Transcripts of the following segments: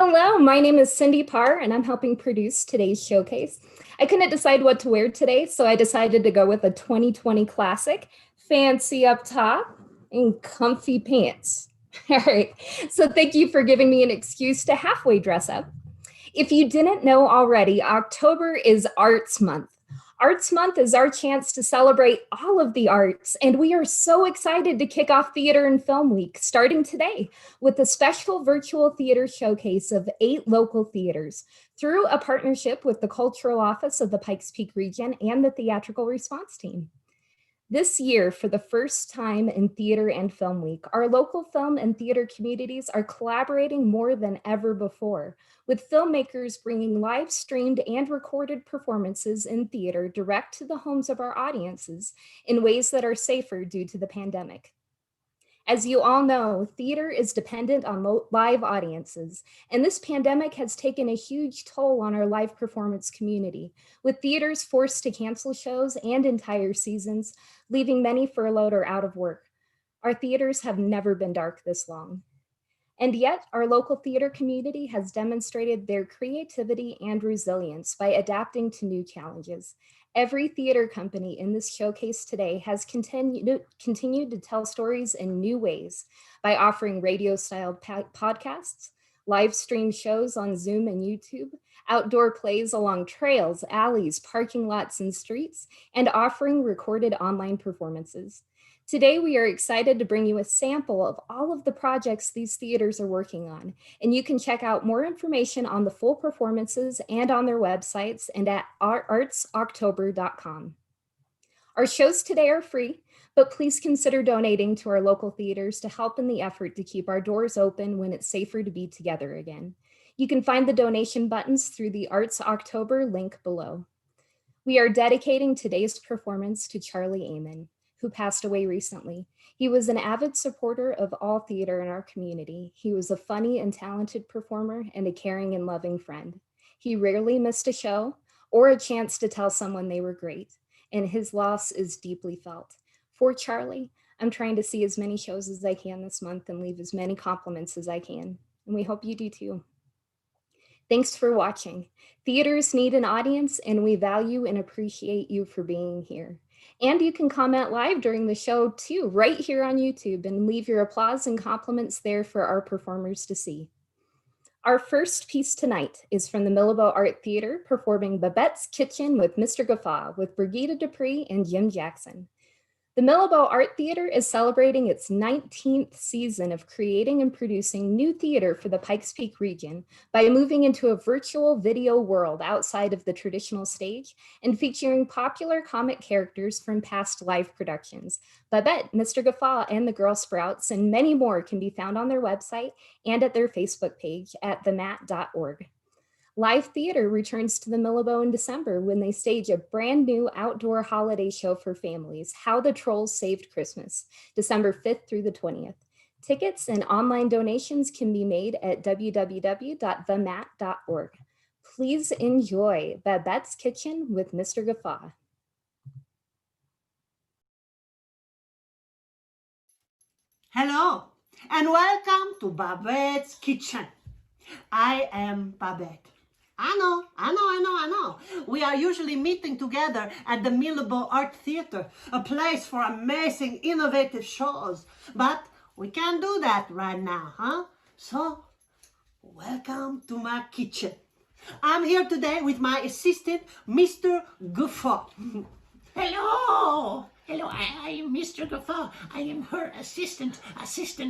Hello, my name is Cindy Parr, and I'm helping produce today's showcase. I couldn't decide what to wear today, so I decided to go with a 2020 classic, fancy up top and comfy pants. All right, so thank you for giving me an excuse to halfway dress up. If you didn't know already, October is Arts Month. Arts Month is our chance to celebrate all of the arts, and we are so excited to kick off Theater and Film Week starting today with a special virtual theater showcase of 8 local theaters through a partnership with the Cultural Office of the Pikes Peak region and the Theatrical Response Team. This year, for the first time in Theater and Film Week, our local film and theater communities are collaborating more than ever before, with filmmakers bringing live streamed and recorded performances in theater direct to the homes of our audiences in ways that are safer due to the pandemic. As you all know, theater is dependent on live audiences, and this pandemic has taken a huge toll on our live performance community, with theaters forced to cancel shows and entire seasons, leaving many furloughed or out of work. Our theaters have never been dark this long. And yet, our local theater community has demonstrated their creativity and resilience by adapting to new challenges. Every theater company in this showcase today has continued to tell stories in new ways by offering radio-style podcasts, live stream shows on Zoom and YouTube, outdoor plays along trails, alleys, parking lots, and streets, and offering recorded online performances. Today, we are excited to bring you a sample of all of the projects these theaters are working on, and you can check out more information on the full performances and on their websites and at artsoctober.com. Our shows today are free, but please consider donating to our local theaters to help in the effort to keep our doors open when it's safer to be together again. You can find the donation buttons through the Arts October link below. We are dedicating today's performance to Charlie Amon, who passed away recently. He was an avid supporter of all theater in our community. He was a funny and talented performer and a caring and loving friend. He rarely missed a show or a chance to tell someone they were great, and his loss is deeply felt. For Charlie, I'm trying to see as many shows as I can this month and leave as many compliments as I can, and we hope you do too. Thanks for watching. Theaters need an audience, and we value and appreciate you for being here. And you can comment live during the show too, right here on YouTube, and leave your applause and compliments there for our performers to see. Our first piece tonight is from the Millibo Art Theatre, performing Babette's Kitchen with Mr. Guffaw with Brigitte Dupree and Jim Jackson. The Millibo Art Theatre is celebrating its 19th season of creating and producing new theater for the Pikes Peak region by moving into a virtual video world outside of the traditional stage and featuring popular comic characters from past live productions. Babette, Mr. Guffaw, and the Girl Sprouts, and many more can be found on their website and at their Facebook page at themat.org. Live theater returns to the Millibo in December when they stage a brand new outdoor holiday show for families, How the Trolls Saved Christmas, December 5th through the 20th. Tickets and online donations can be made at www.themat.org. Please enjoy Babette's Kitchen with Mr. Guffaw. Hello, and welcome to Babette's Kitchen. I am Babette. I know. We are usually meeting together at the Millibo Art Theatre, a place for amazing, innovative shows. But we can't do that right now, huh? So, welcome to my kitchen. I'm here today with my assistant, Mr. Guffaw. Hello, I am Mr. Guffaw. I am her assistant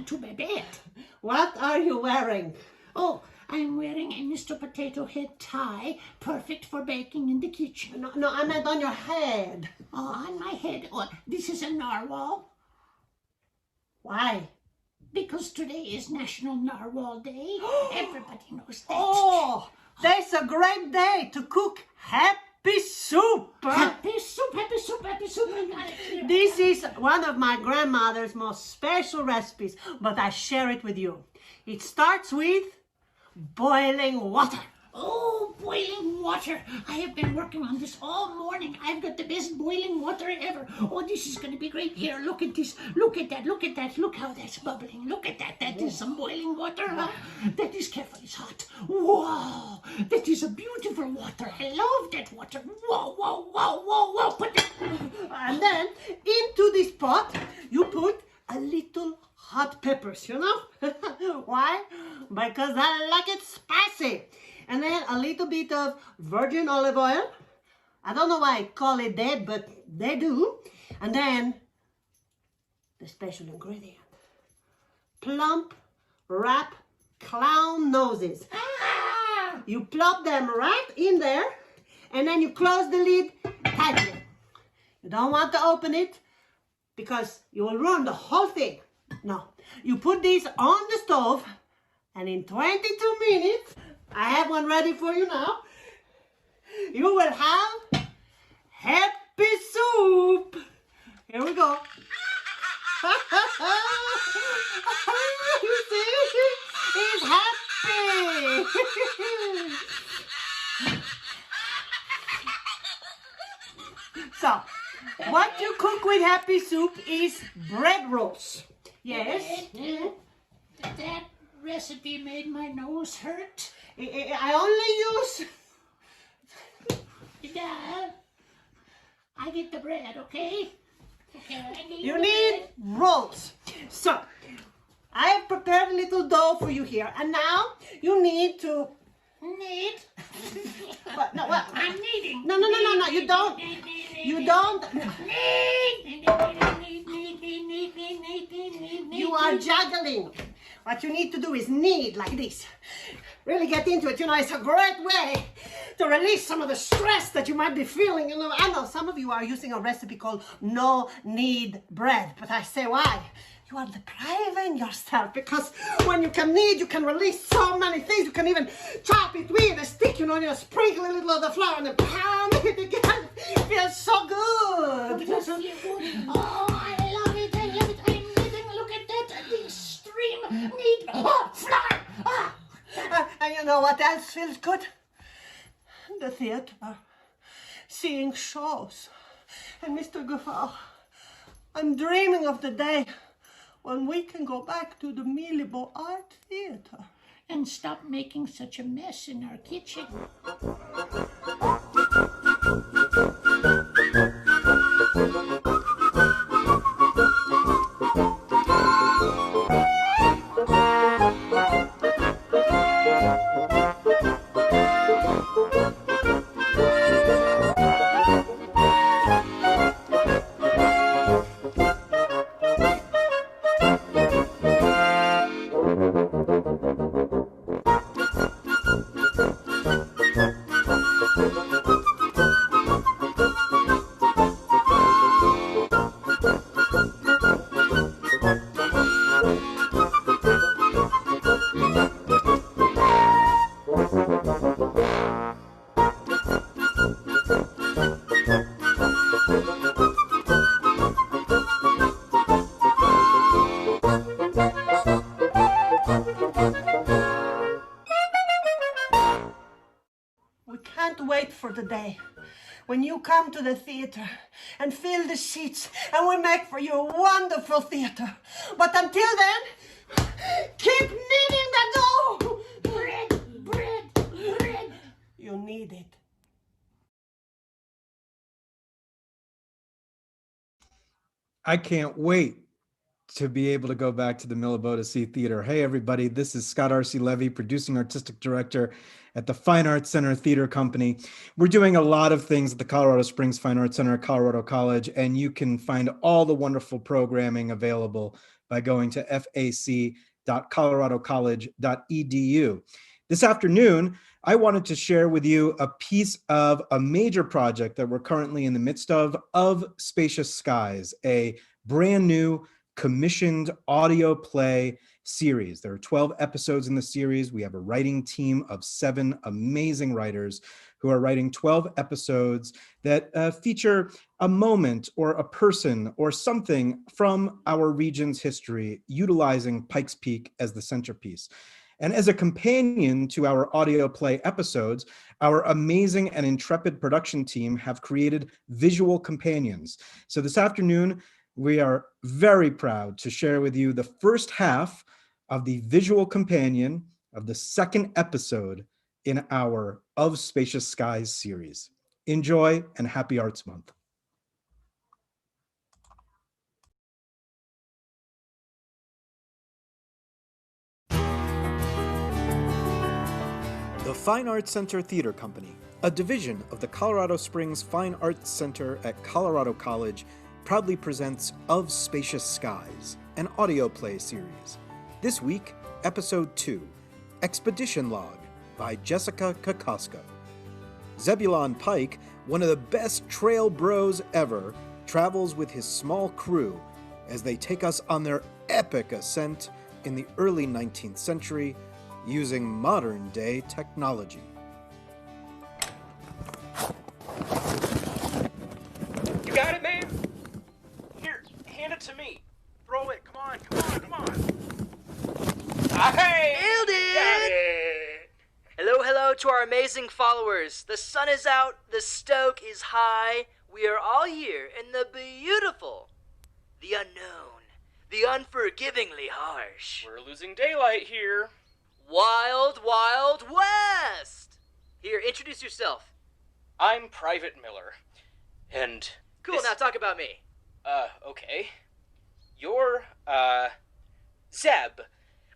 to Babette. What are you wearing? Oh, I'm wearing a Mr. Potato Head tie, perfect for baking in the kitchen. No, I meant on your head. Oh, on my head. Oh, this is a narwhal. Why? Because today is National Narwhal Day. Everybody knows that. Oh, that's a great day to cook happy soup. Happy soup. This is one of my grandmother's most special recipes, but I share it with you. It starts with boiling water. Oh, boiling water. I have been working on this all morning. I've got the best boiling water ever. Oh, this is going to be great. Here, look at this. Look at that. Look at that. Look how that's bubbling. Look at that. That is some boiling water. Huh? That is careful. It's hot. Wow. That is a beautiful water. I love that water. Whoa, whoa, whoa, whoa, whoa. Put that. And then into this pot, you put a little hot peppers, you know? Why? Because I like it spicy. And then a little bit of virgin olive oil. I don't know why I call it that, but they do. And then the special ingredient. Plump, wrap, clown noses. Ah! You plop them right in there, and then you close the lid tightly. You don't want to open it because you will ruin the whole thing. No, you put this on the stove, and in 22 minutes, I have one ready for you now. You will have happy soup. Here we go. You see? He's happy. So, what you cook with happy soup is bread rolls. Yes. That recipe made my nose hurt. I only use... I get the bread, okay? Okay, I need You need rolls. So, I have prepared a little dough for you here. And now, you need to... Need? What? No, what? I'm kneading. No, you don't. You don't. You are juggling. What you need to do is knead like this. Really get into it. You know, it's a great way to release some of the stress that you might be feeling. You know, I know some of you are using a recipe called no knead bread, but I say why? You are depriving yourself, because when you can knead, you can release so many things. You can even chop it with a stick, you know, and you sprinkle a little of the flour and then pound it again. It feels so good. Oh, I love it. I love it. I'm kneading. Look at that. The stream knead. Oh, flour. Ah. And you know what else feels good? The theater. Seeing shows. And Mr. Guffaw, I'm dreaming of the day when we can go back to the Millibo Art Theatre. And stop making such a mess in our kitchen. For the day when you come to the theater and fill the seats and we make for you a wonderful theater. But until then, keep kneading the dough. Bread. You need it. I can't wait to be able to go back to the Millibo to see theater. Hey, everybody, this is Scott R.C. Levy, producing artistic director at the Fine Arts Center Theater Company. We're doing a lot of things at the Colorado Springs Fine Arts Center at Colorado College, and you can find all the wonderful programming available by going to fac.coloradocollege.edu. This afternoon, I wanted to share with you a piece of a major project that we're currently in the midst of Spacious Skies, a brand new commissioned audio play series. There are 12 episodes in the series. We have a writing team of 7 amazing writers who are writing 12 episodes that feature a moment or a person or something from our region's history, utilizing Pikes Peak as the centerpiece. And as a companion to our audio play episodes, our amazing and intrepid production team have created visual companions. So this afternoon, we are very proud to share with you the first half of the visual companion of the second episode in our Of Spacious Skies series. Enjoy and happy Arts Month. The Fine Arts Center Theater Company, a division of the Colorado Springs Fine Arts Center at Colorado College, proudly presents Of Spacious Skies, an audio play series. This week, Episode 2, Expedition Log by Jessica Kokosko. Zebulon Pike, one of the best trail bros ever, travels with his small crew as they take us on their epic ascent in the early 19th century using modern-day technology. You got it, man? Here, hand it to me. Throw it. Come on. Hey! Nailed it! Got it! Hello to our amazing followers. The sun is out, the stoke is high. We are all here in the beautiful, the unknown, the unforgivingly harsh. We're losing daylight here. Wild, Wild West! Here, introduce yourself. I'm Private Miller. And... Cool, now talk about me. Okay. You're, Zeb.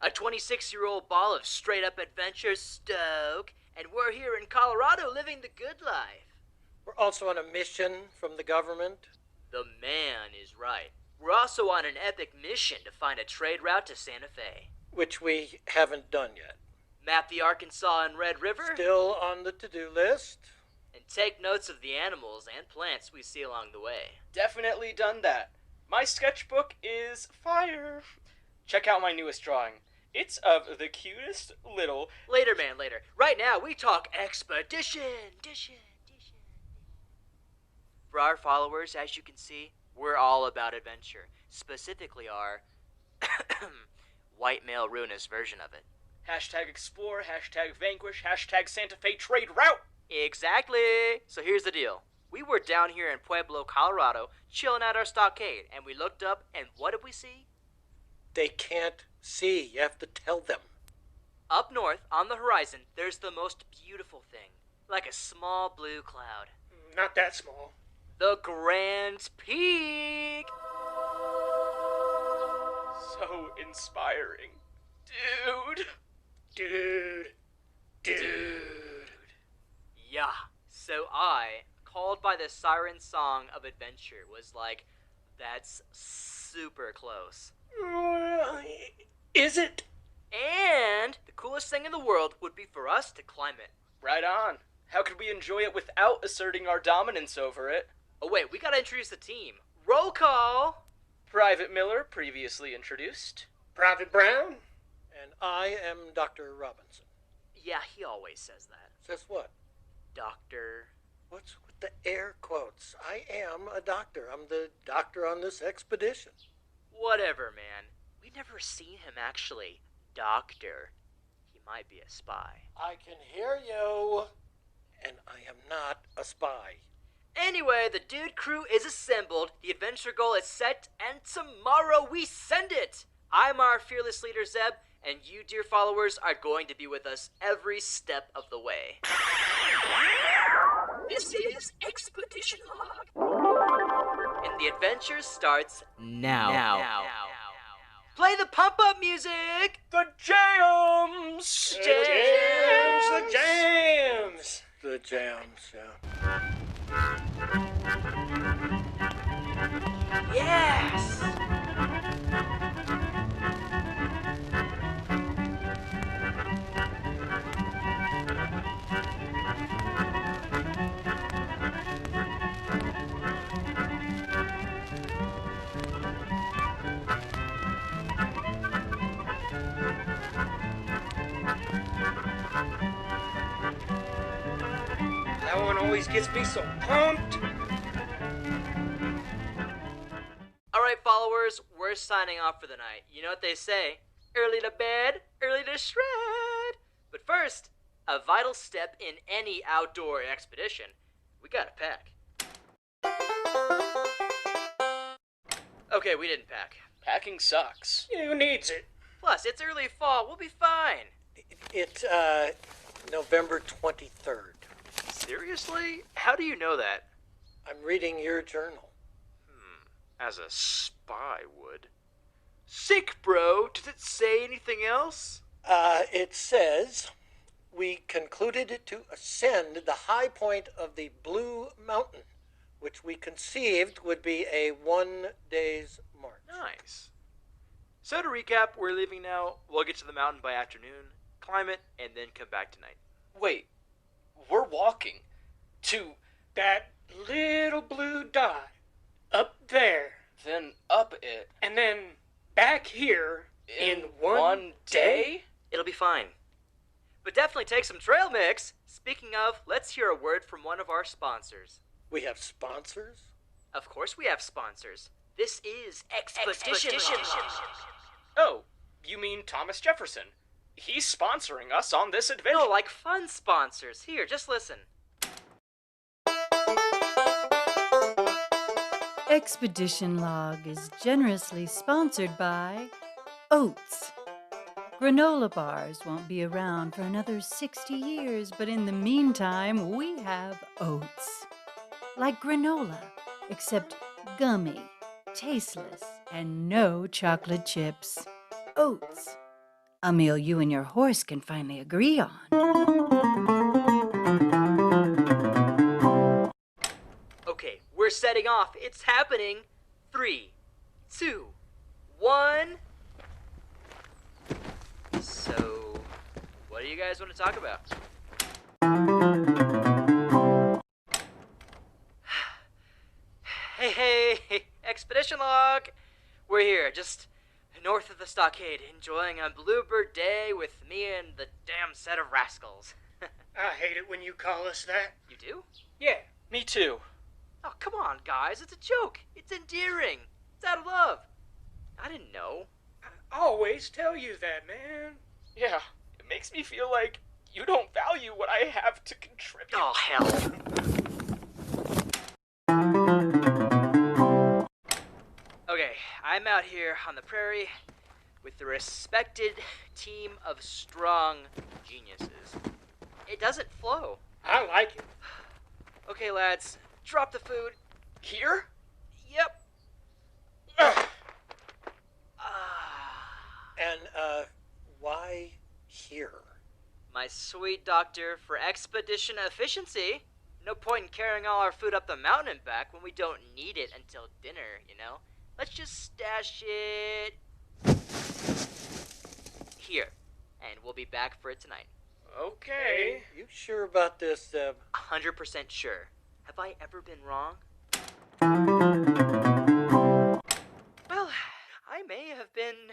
A 26-year-old ball of straight-up adventure stoke, and we're here in Colorado living the good life. We're also on a mission from the government. The man is right. We're also on an epic mission to find a trade route to Santa Fe. Which we haven't done yet. Map the Arkansas and Red River. Still on the to-do list. And take notes of the animals and plants we see along the way. Definitely done that. My sketchbook is fire. Check out my newest drawing. It's of the cutest little... Later, man, later. Right now, we talk expedition. For our followers, as you can see, we're all about adventure. Specifically our... white male ruinous version of it. Hashtag explore, hashtag vanquish, hashtag Santa Fe trade route. Exactly. So here's the deal. We were down here in Pueblo, Colorado, chilling at our stockade, and we looked up, and what did we see? They can't see. You have to tell them. Up north, on the horizon, there's the most beautiful thing. Like a small blue cloud. Not that small. The Grand Peak! So inspiring. Dude. Yeah. So I, called by the siren song of adventure, was like, that's super close. Is it? And the coolest thing in the world would be for us to climb it. Right on. How could we enjoy it without asserting our dominance over it? Oh wait, we gotta introduce the team. Roll call! Private Miller, previously introduced. Private Brown. And I am Dr. Robinson. Yeah, he always says that. Says what? Doctor. What's with the air quotes? I am a doctor. I'm the doctor on this expedition. Whatever, man. We've never seen him actually. Doctor. He might be a spy. I can hear you. And I am not a spy. Anyway, the dude crew is assembled, the adventure goal is set, and tomorrow we send it! I'm our fearless leader, Zeb, and you, dear followers, are going to be with us every step of the way. This is Expedition Log. And the adventure starts now. Play the pump-up music! The jams! The jams, yeah. Yes! That one always gets me so pumped. Alright, followers, we're signing off for the night. You know what they say? Early to bed, early to shred. But first, a vital step in any outdoor expedition. We gotta pack. Okay, we didn't pack. Packing sucks. Who needs it? Plus, it's early fall. We'll be fine. It's November 23rd. Seriously? How do you know that? I'm reading your journal. As a spy would. Sick, bro. Does it say anything else? It says, we concluded to ascend the high point of the Blue Mountain, which we conceived would be a 1 day's march. Nice. So to recap, we're leaving now. We'll get to the mountain by afternoon, climb it, and then come back tonight. Wait, we're walking to That little blue dot up there, then up it and then back here in one day? It'll be fine. But definitely take some trail mix. Speaking of, let's hear a word from one of our sponsors. We have sponsors? Of course we have sponsors. This is Expedition Log. Oh, you mean Thomas Jefferson? He's sponsoring us on this adventure. No, like fun sponsors. Here, just listen. Expedition Log is generously sponsored by Oats. Granola bars won't be around for another 60 years, but in the meantime, we have oats. Like granola, except gummy, tasteless, and no chocolate chips. Oats. A meal you and your horse can finally agree on. Okay, we're setting off. It's happening. 3, 2, 1. So, what do you guys want to talk about? Hey, Expedition Log. We're here, just north of the stockade, enjoying a bluebird day with me and the damn set of rascals. I hate it when you call us that. You do? Yeah, Me too. Oh, come on, guys. It's a joke. It's endearing. It's out of love. I didn't know. I always tell you that, man. Yeah, it makes me feel like you don't value what I have to contribute. Oh, hell. Okay, I'm out here on the prairie with the respected team of strong geniuses. It doesn't flow. I like it. Okay, lads, drop the food. Here? Yep. Ugh. And, why here? My sweet doctor for expedition efficiency. No point in carrying all our food up the mountain and back when we don't need it until dinner, you know? Let's just stash it here, and we'll be back for it tonight. Okay. You sure about this, Zeb? 100% sure. Have I ever been wrong? Well, I may have been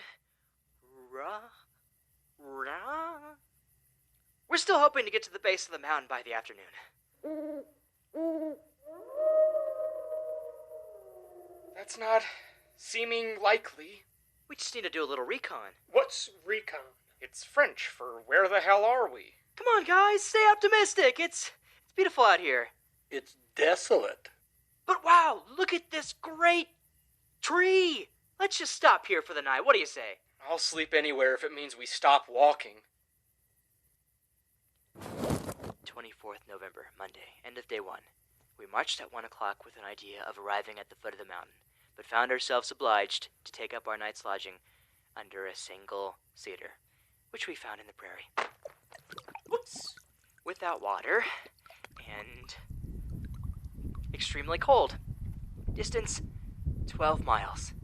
wrong. We're still hoping to get to the base of the mountain by the afternoon. That's not seeming likely. We just need to do a little recon. What's recon? It's French for where the hell are we? Come on, guys, stay optimistic. It's beautiful out here. It's desolate. But wow, look at this great tree. Let's just stop here for the night. What do you say? I'll sleep anywhere if it means we stop walking. 24th November, Monday, end of day 1. We marched at 1 o'clock with an idea of arriving at the foot of the mountain, but found ourselves obliged to take up our night's lodging under a single cedar, which we found in the prairie. Whoops! Without water, and extremely cold. Distance, 12 miles.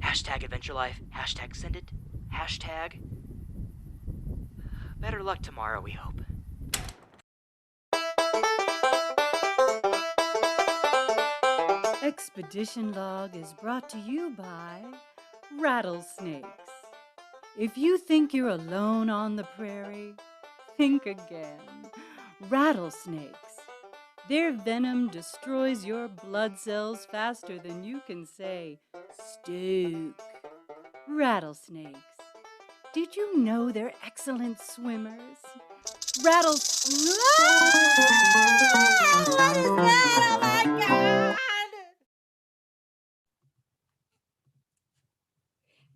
Hashtag adventure life, hashtag send it, hashtag better luck tomorrow, we hope. Expedition Log is brought to you by rattlesnakes. If you think you're alone on the prairie, think again. Rattlesnakes. Their venom destroys your blood cells faster than you can say, "Stoke." Rattlesnakes. Did you know they're excellent swimmers? Rattles. What is that? Oh my God!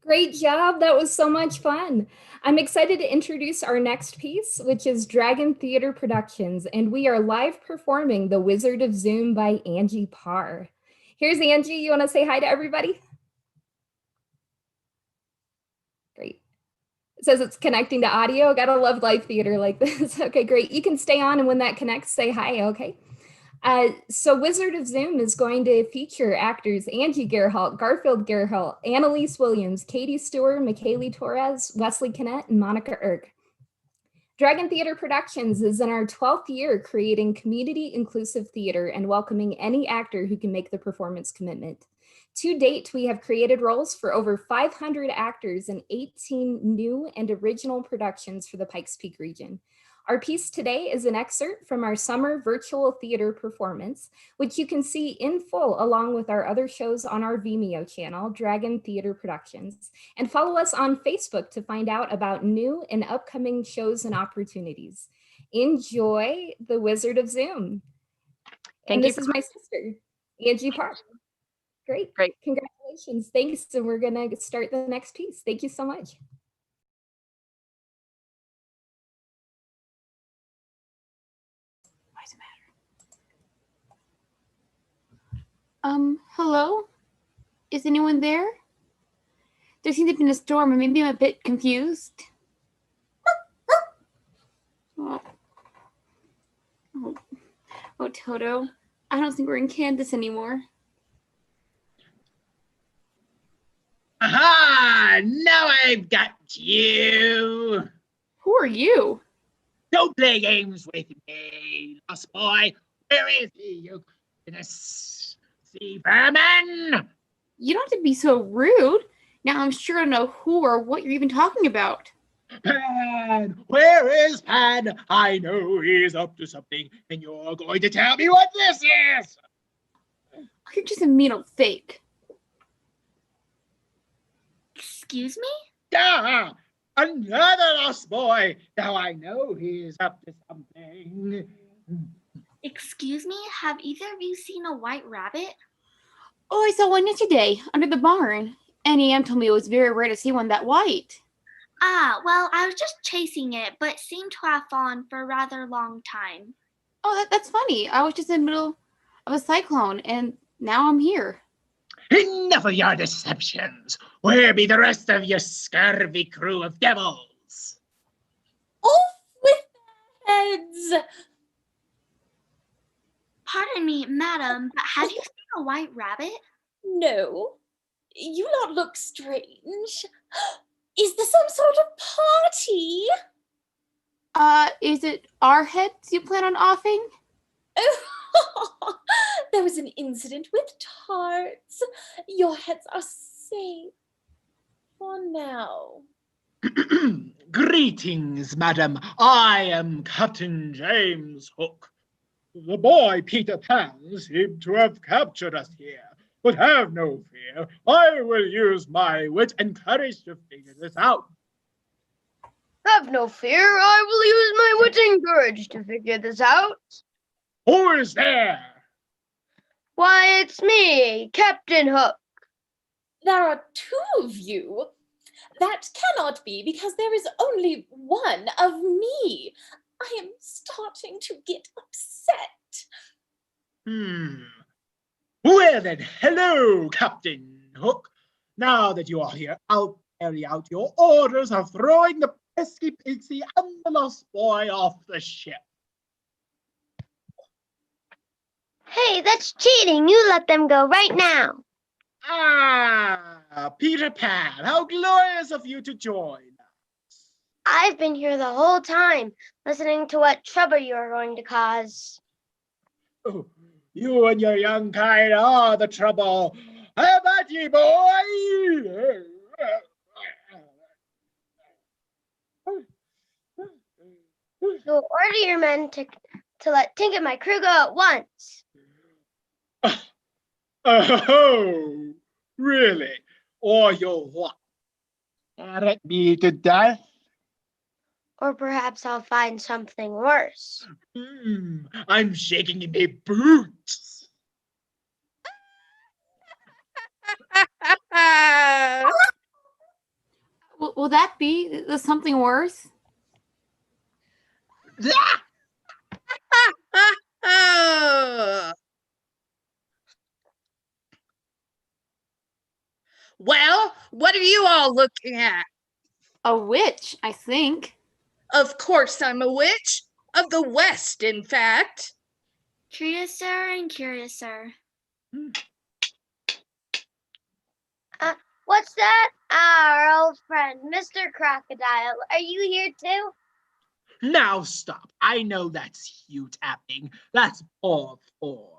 Great job. That was so much fun. I'm excited to introduce our next piece, which is Dragon Theater Productions, and we are live performing The Wizard of Zoom by Angie Parr. Here's Angie. You want to say hi to everybody? Great. It says it's connecting to audio. Gotta love live theater like this. Okay, great. You can stay on, and when that connects, say hi, okay? So Wizard of Zoom is going to feature actors Angie Gerhalt, Garfield Gerhalt, Annalise Williams, Katie Stewart, Michaeli Torres, Wesley Kinnett, and Monica Erk. Dragon Theater Productions is in our 12th year creating community-inclusive theater and welcoming any actor who can make the performance commitment. To date, we have created roles for over 500 actors in 18 new and original productions for the Pikes Peak region. Our piece today is an excerpt from our summer virtual theater performance, which you can see in full along with our other shows on our Vimeo channel, Dragon Theater Productions, and follow us on Facebook to find out about new and upcoming shows and opportunities. Enjoy The Wizard of Zoom. And this is my sister, Angie Parr. Great. Congratulations. Thanks. And we're going to start the next piece. Thank you so much. Hello? Is anyone there? There seems to have been a storm, and maybe I'm a bit confused. Oh, Toto. I don't think we're in Kansas anymore. Aha! Now I've got you! Who are you? Don't play games with me, lost boy. Where is he, you goodness? See, vermin! You don't have to be so rude. Now I'm sure I know who or what you're even talking about. Pan! Where is Pan? I know he's up to something, and you're going to tell me what this is! You're just a mean old fake. Excuse me? Ah! Another lost boy! Now I know he's up to something. Excuse me? Have either of you seen a white rabbit? Oh, I saw one yesterday under the barn. Annie Ann told me it was very rare to see one that white. Ah, well, I was just chasing it, but seemed to have fallen for a rather long time. Oh, that's funny. I was just in the middle of a cyclone, and now I'm here. Enough of your deceptions! Where be the rest of your scurvy crew of devils? Off with their heads! Pardon me, madam, but have you seen a white rabbit? No. You lot look strange. Is this some sort of party? Is it our heads you plan on offing? Oh, there was an incident with tarts. Your heads are safe for now. Greetings, madam. I am Captain James Hook. The boy Peter Pan seemed to have captured us here. But have no fear. I will use my wit and courage to figure this out. Have no fear. I will use my wit and courage to figure this out. Who is there? Why, it's me, Captain Hook. There are two of you. That cannot be, because there is only one of me. I am starting to get upset. Well then, hello, Captain Hook. Now that you are here, I'll carry out your orders of throwing the pesky pixie and the lost boy off the ship. Hey, that's cheating. You let them go right now. Ah, Peter Pan, how glorious of you to join us. I've been here the whole time, listening to what trouble you are going to cause. Oh, you and your young kind are the trouble. How about ye, boy? So order your men to let Tink and my crew go at once. Oh, really? Or you'll what? Stare at me to death? Or perhaps I'll find something worse. I'm shaking in my boots. Will that be the something worse? Well, what are you all looking at? A witch, I think. Of course I'm a witch. Of the West, in fact. Curiouser and curiouser. What's that? Our old friend, Mr. Crocodile. Are you here too? Now stop. I know that's you tapping. That's poor form.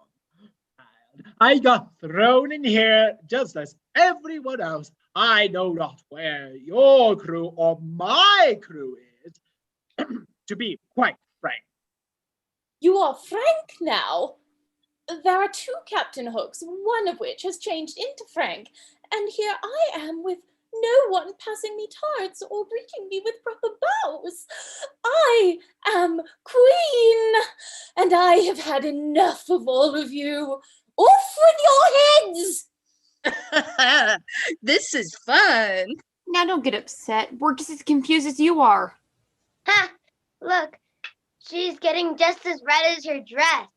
I got thrown in here just as everyone else. I know not where your crew or my crew is. To be quite frank. You are Frank now? There are two Captain Hooks, one of which has changed into Frank, and here I am with no one passing me tarts or greeting me with proper bows. I am Queen, and I have had enough of all of you. Off with your heads! This is fun. Now don't get upset. We're just as confused as you are. Ha! Look, she's getting just as red as her dress.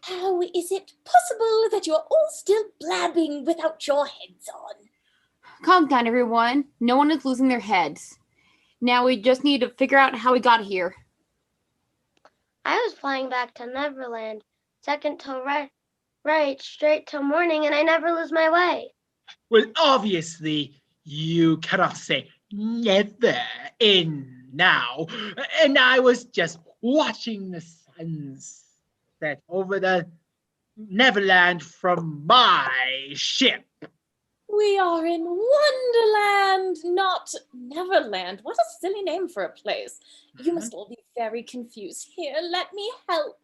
How is it possible that you're all still blabbing without your heads on? Calm down, everyone. No one is losing their heads. Now we just need to figure out how we got here. I was flying back to Neverland, second till right, straight till morning, and I never lose my way. Well, obviously, you cannot say never in now. And I was just watching the sunset over the Neverland from my ship. We are in Wonderland, not Neverland. What a silly name for a place. You must all be very confused. Here, let me help.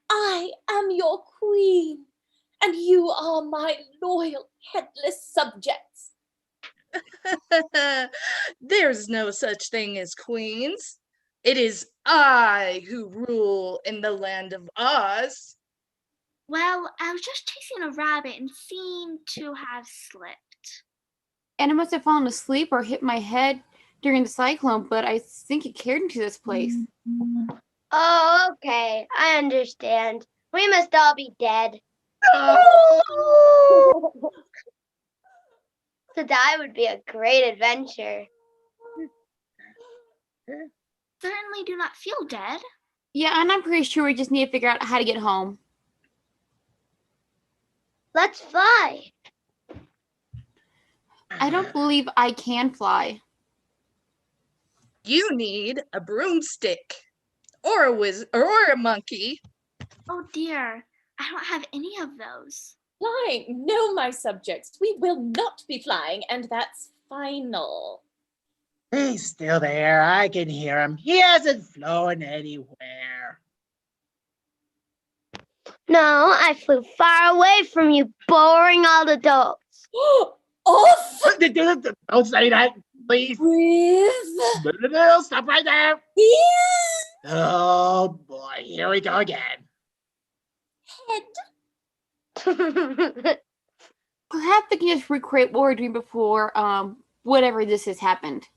I am your queen, and you are my loyal, headless subjects. There's no such thing as queens. It is I who rule in the land of Oz. Well, I was just chasing a rabbit and seemed to have slipped. And I must have fallen asleep or hit my head during the cyclone, but I think it carried me to this place. Oh, okay. I understand. We must all be dead. To die would be a great adventure. Certainly do not feel dead. Yeah, and I'm pretty sure we just need to figure out how to get home. Let's fly. I don't believe I can fly. You need a broomstick or a monkey. Oh dear, I don't have any of those. Flying? No, my subjects. We will not be flying, and that's final. He's still there. I can hear him. He hasn't flown anywhere. No, I flew far away from you, boring old adults. Off! Don't say that, please. With... No, stop right there. With... Oh, boy. Here we go again. Head. Perhaps we can just recreate what we were doing before, whatever this has happened.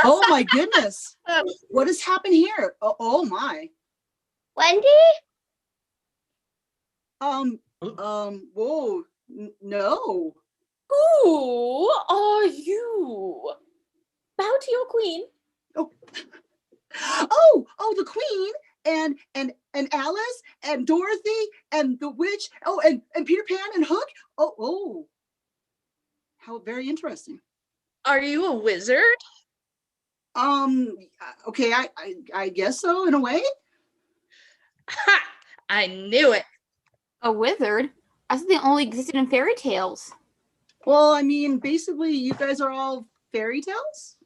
Oh my goodness. What has happened here? Oh my. Wendy? Whoa, no. Who are you? Bow to your queen. Oh, the queen and Alice and Dorothy and the witch. Oh, and Peter Pan and Hook. Oh. How very interesting. Are you a wizard? Okay, I guess so in a way. Ha! I knew it. A wizard? I thought they only existed in fairy tales. Well, I mean, basically, you guys are all fairy tales.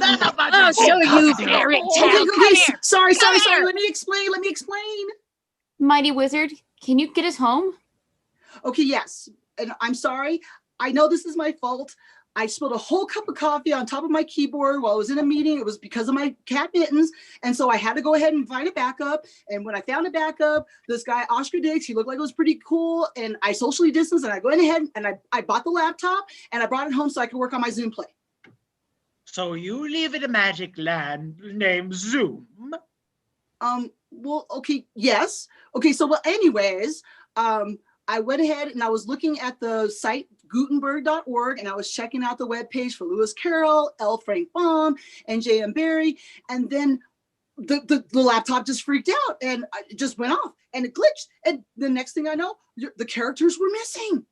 I'll show you fairy tales. Okay, sorry. Let me explain. Mighty wizard, Can you get us home? Okay, yes. And I'm sorry. I know this is my fault. I spilled a whole cup of coffee on top of my keyboard while I was in a meeting. It was because of my cat Mittens. And so I had to go ahead and find a backup. And when I found a backup, this guy, Oscar Diggs, he looked like it was pretty cool. And I socially distanced and I went ahead and I bought the laptop and I brought it home so I could work on my Zoom play. So you live in a magic land named Zoom? Well, okay, yes. Okay, so well, anyways, I went ahead and I was looking at the site Gutenberg.org and I was checking out the webpage for Lewis Carroll, L. Frank Baum, and J.M. Barrie. And then the laptop just freaked out and it just went off and it glitched. And the next thing I know, the characters were missing.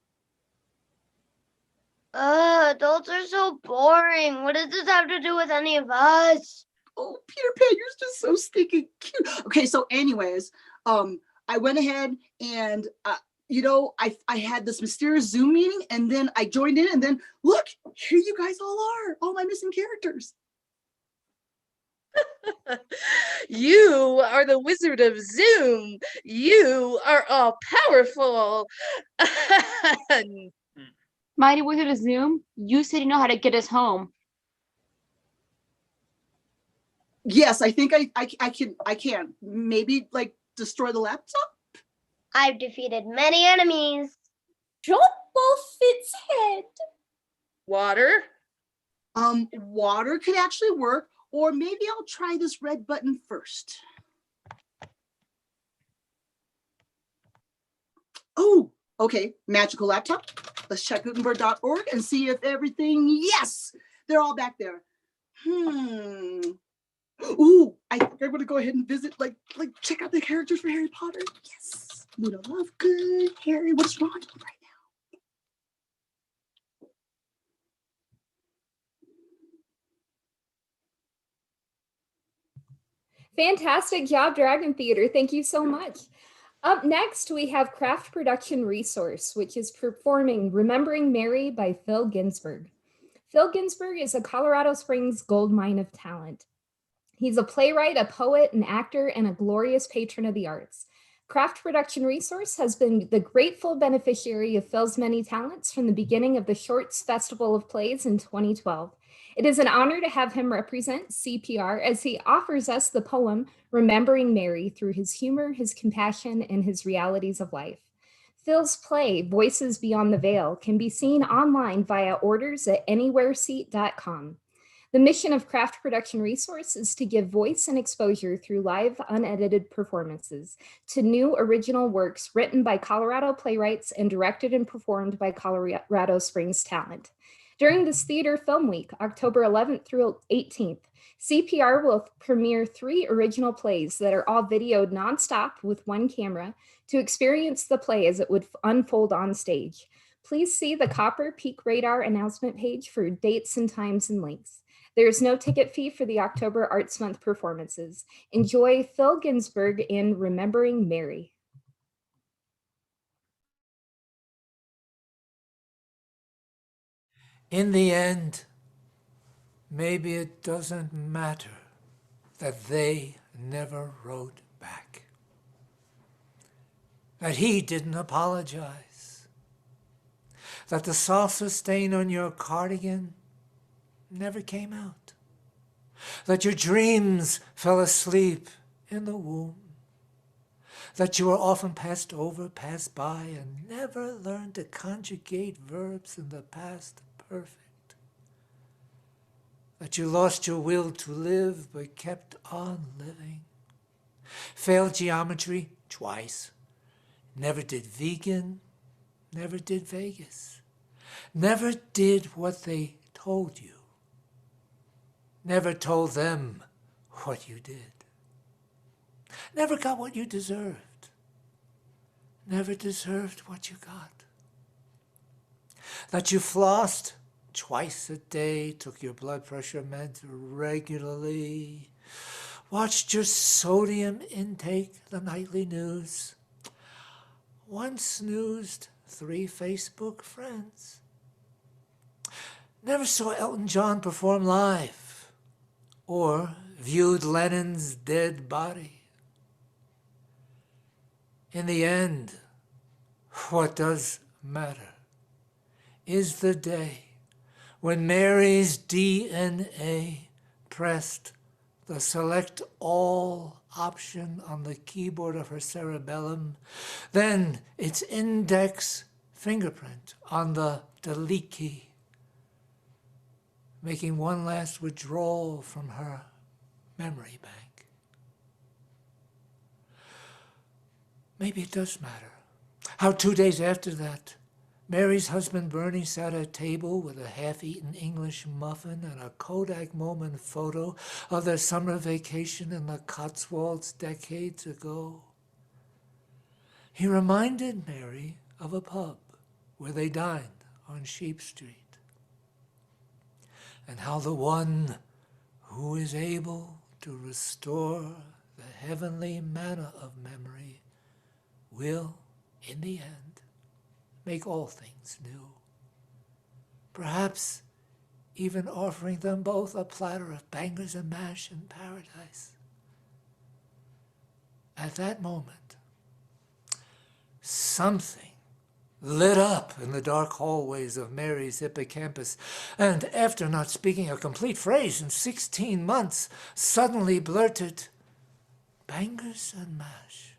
Adults are so boring. What does this have to do with any of us? Oh, Peter Pan, you're just so stinking cute. Okay, so anyways, I went ahead and I had this mysterious Zoom meeting and then I joined in and then look, here you guys all are, all my missing characters. You are the Wizard of Zoom. You are all powerful. Mighty Wizard of Zoom, you said you know how to get us home. Yes, I think I can. Maybe like destroy the laptop? I've defeated many enemies. Drop off its head. Water? Water could actually work, or maybe I'll try this red button first. Oh, okay, magical laptop. Let's check Gutenberg.org and see if everything, yes, they're all back there. Ooh, I think I'm gonna go ahead and visit, like check out the characters for Harry Potter. Yes, Luna Lovegood, Harry, what's wrong with him right now? Fantastic job, Dragon Theater. Thank you so much. Up next, we have Craft Production Resource, which is performing Remembering Mary by Phil Ginsberg. Phil Ginsberg is a Colorado Springs gold mine of talent. He's a playwright, a poet, an actor, and a glorious patron of the arts. Craft Production Resource has been the grateful beneficiary of Phil's many talents from the beginning of the Shorts Festival of Plays in 2012. It is an honor to have him represent CPR as he offers us the poem Remembering Mary through his humor, his compassion, and his realities of life. Phil's play, Voices Beyond the Veil, can be seen online via orders at anywhereseat.com. The mission of Craft Production Resource is to give voice and exposure through live, unedited performances to new original works written by Colorado playwrights and directed and performed by Colorado Springs talent. During this Theater Film Week, October 11th through 18th, CPR will premiere 3 original plays that are all videoed nonstop with one camera to experience the play as it would unfold on stage. Please see the Copper Peak Radar announcement page for dates and times and links. There is no ticket fee for the October Arts Month performances. Enjoy Phil Ginsberg in Remembering Mary. In the end, maybe it doesn't matter that they never wrote back, that he didn't apologize, that the salsa stain on your cardigan never came out, that your dreams fell asleep in the womb, that you were often passed over, passed by, and never learned to conjugate verbs in the past perfect, that you lost your will to live but kept on living, failed geometry twice, never did vegan, never did Vegas, never did what they told you, never told them what you did, never got what you deserved, never deserved what you got, that you flossed twice a day, took your blood pressure meds regularly, watched your sodium intake, the nightly news, once snoozed 3 Facebook friends, never saw Elton John perform live, or viewed Lennon's dead body. In the end, What does matter is the day when Mary's DNA pressed the select all option on the keyboard of her cerebellum, then its index fingerprint on the delete key, making one last withdrawal from her memory bank. Maybe it does matter how 2 days after that, Mary's husband Bernie sat at a table with a half-eaten English muffin and a Kodak moment photo of their summer vacation in the Cotswolds decades ago. He reminded Mary of a pub where they dined on Sheep Street, and how the one who is able to restore the heavenly manna of memory will, in the end, make all things new. Perhaps even offering them both a platter of bangers and mash in paradise. At that moment, something lit up in the dark hallways of Mary's hippocampus, and after not speaking a complete phrase in 16 months, suddenly blurted, "Bangers and mash.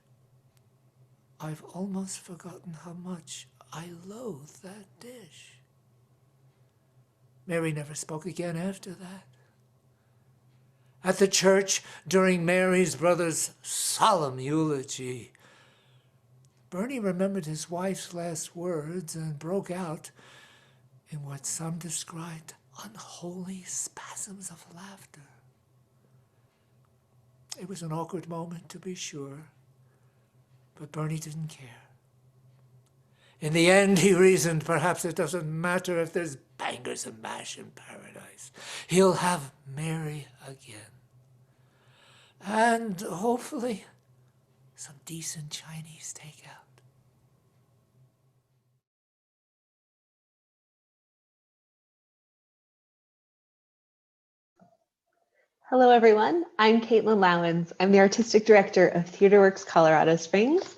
I've almost forgotten how much I loathe that dish." Mary never spoke again after that. At the church, during Mary's brother's solemn eulogy, Bernie remembered his wife's last words and broke out in what some described unholy spasms of laughter. It was an awkward moment, to be sure, but Bernie didn't care. In the end, he reasoned, perhaps it doesn't matter if there's bangers and mash in paradise. He'll have Mary again. And hopefully, some decent Chinese takeout. Hello, everyone. I'm Caitlin Lowens. I'm the Artistic Director of Theatreworks Colorado Springs,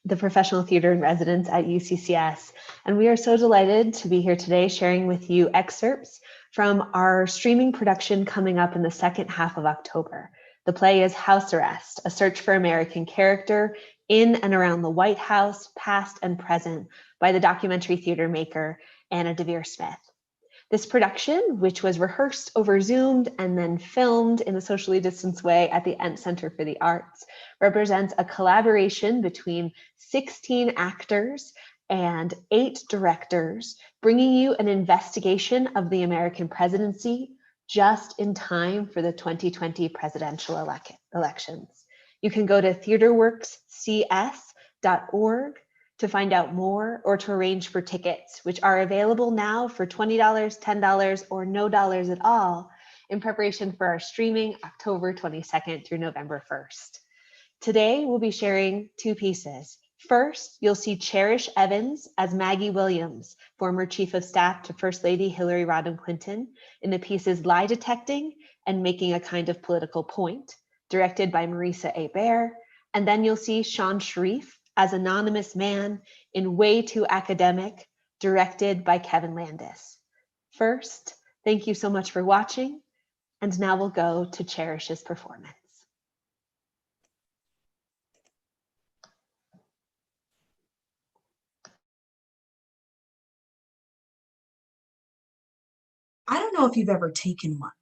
the professional theater in residence at UCCS. And we are so delighted to be here today sharing with you excerpts from our streaming production coming up in the second half of October. The play is House Arrest, a search for American character in and around the White House, past and present, by the documentary theater maker Anna Devere Smith. This production, which was rehearsed over Zoom and then filmed in a socially distanced way at the Eins Center for the Arts, represents a collaboration between 16 actors and 8 directors, bringing you an investigation of the American presidency just in time for the 2020 presidential elections. You can go to theatreworkscs.org to find out more or to arrange for tickets, which are available now for $20, $10, or no dollars at all in preparation for our streaming October 22nd through November 1st. Today, we'll be sharing 2 pieces. First, you'll see Cherish Evans as Maggie Williams, former Chief of Staff to First Lady Hillary Rodham Clinton, in the pieces Lie Detecting and Making a Kind of Political Point, directed by Marisa A. Bear. And then you'll see Sean Sharif as Anonymous Man in Way Too Academic, directed by Kevin Landis. First, thank you so much for watching, and now we'll go to Cherish's performance. I don't know if you've ever taken one.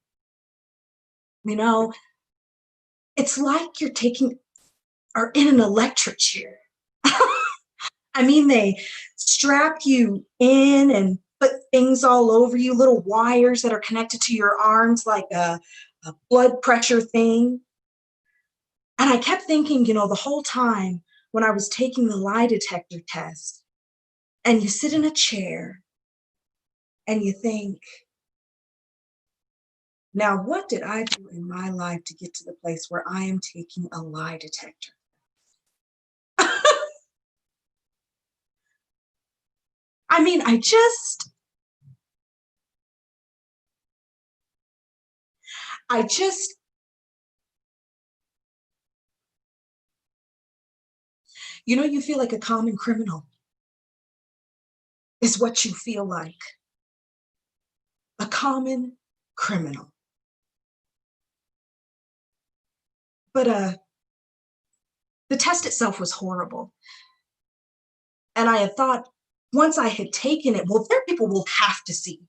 You know, it's like you're taking or in an electric chair. I mean, they strap you in and put things all over you, little wires that are connected to your arms like a blood pressure thing. And I kept thinking, you know, the whole time when I was taking the lie detector test, and you sit in a chair and you think, now what did I do in my life to get to the place where I am taking a lie detector? I mean, I just, you know, you feel like a common criminal is what you feel like. A common criminal. But the test itself was horrible. And I had thought, once I had taken it, well, their people will have to see.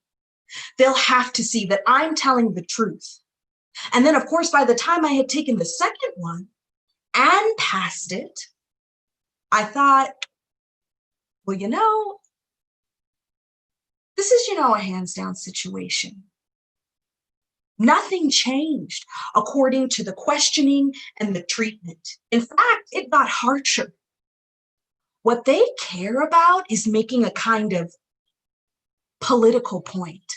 They'll have to see that I'm telling the truth. And then, of course, by the time I had taken the second one and passed it, I thought, well, this is, a hands down situation. Nothing changed according to the questioning and the treatment. In fact, it got harsher. What they care about is making a kind of political point.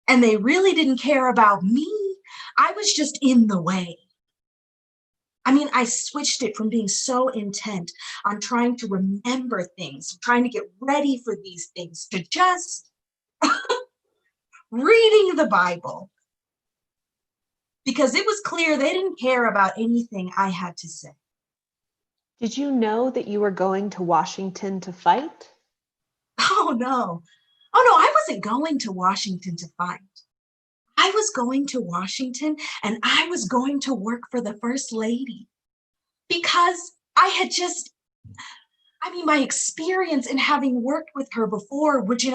And they really didn't care about me. I was just in the way. I mean, I switched it from being so intent on trying to remember things, trying to get ready for these things, to just reading the Bible. Because it was clear they didn't care about anything I had to say. Did you know that you were going to Washington to fight? Oh, no. I wasn't going to Washington to fight. I was going to Washington and I was going to work for the First Lady because I had my experience in having worked with her before, which,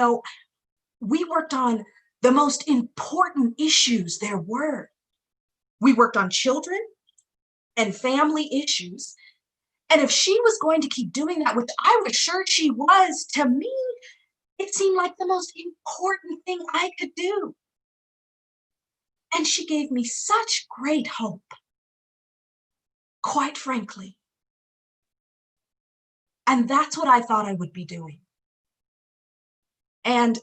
we worked on the most important issues there were. We worked on children and family issues. And if she was going to keep doing that, which I was sure she was, to me, it seemed like the most important thing I could do. And she gave me such great hope. Quite frankly. And that's what I thought I would be doing. And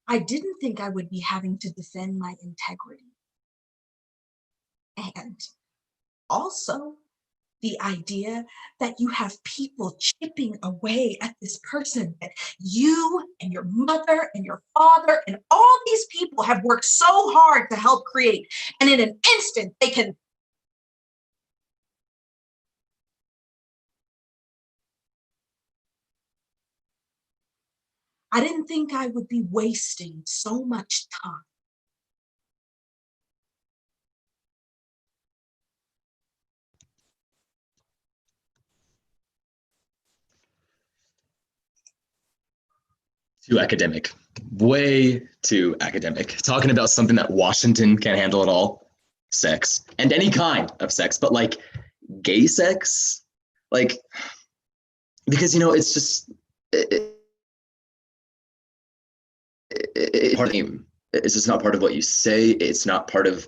I didn't think I would be having to defend my integrity. And also the idea that you have people chipping away at this person that you and your mother and your father and all these people have worked so hard to help create. And in an instant, they can. I didn't think I would be wasting so much time. Too academic, way too academic. Talking about something that Washington can't handle at all, sex, and any kind of sex, but like gay sex, like, because it's just part of the game. It's just not part of what you say. It's not part of.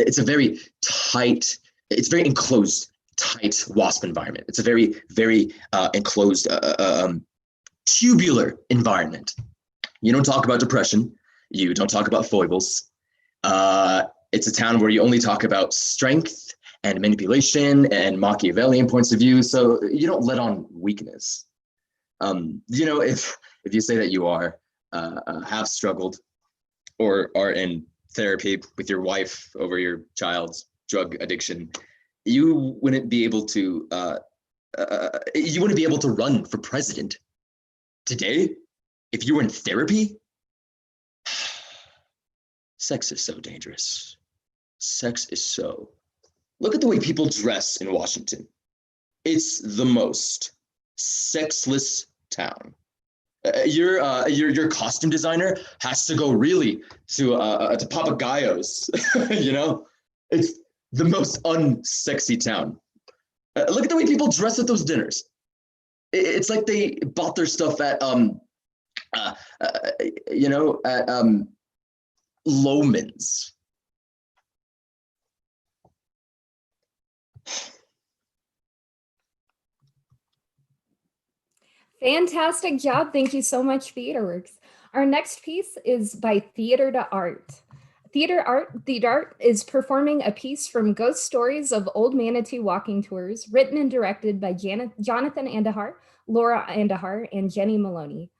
It's a very tight. It's very enclosed, tight WASP environment. It's a very, very enclosed. Tubular environment. You don't talk about depression. You don't talk about foibles. It's a town where you only talk about strength and manipulation and Machiavellian points of view. So you don't let on weakness. If you say that you are have struggled or are in therapy with your wife over your child's drug addiction, you wouldn't be able to. You wouldn't be able to run for president. Today, if you were in therapy, sex is so dangerous. Sex is so. Look at the way people dress in Washington. It's the most sexless town. Your costume designer has to go really to Papagayos. It's the most unsexy town. Look at the way people dress at those dinners. It's like they bought their stuff at Loman's. Fantastic job. Thank you so much, Theatreworks. Our next piece is by Theater to Art. Theater Art is performing a piece from Ghost Stories of Old Manitou Walking Tours, written and directed by Jonathan Andahar, Laura Andahar, and Jenny Maloney.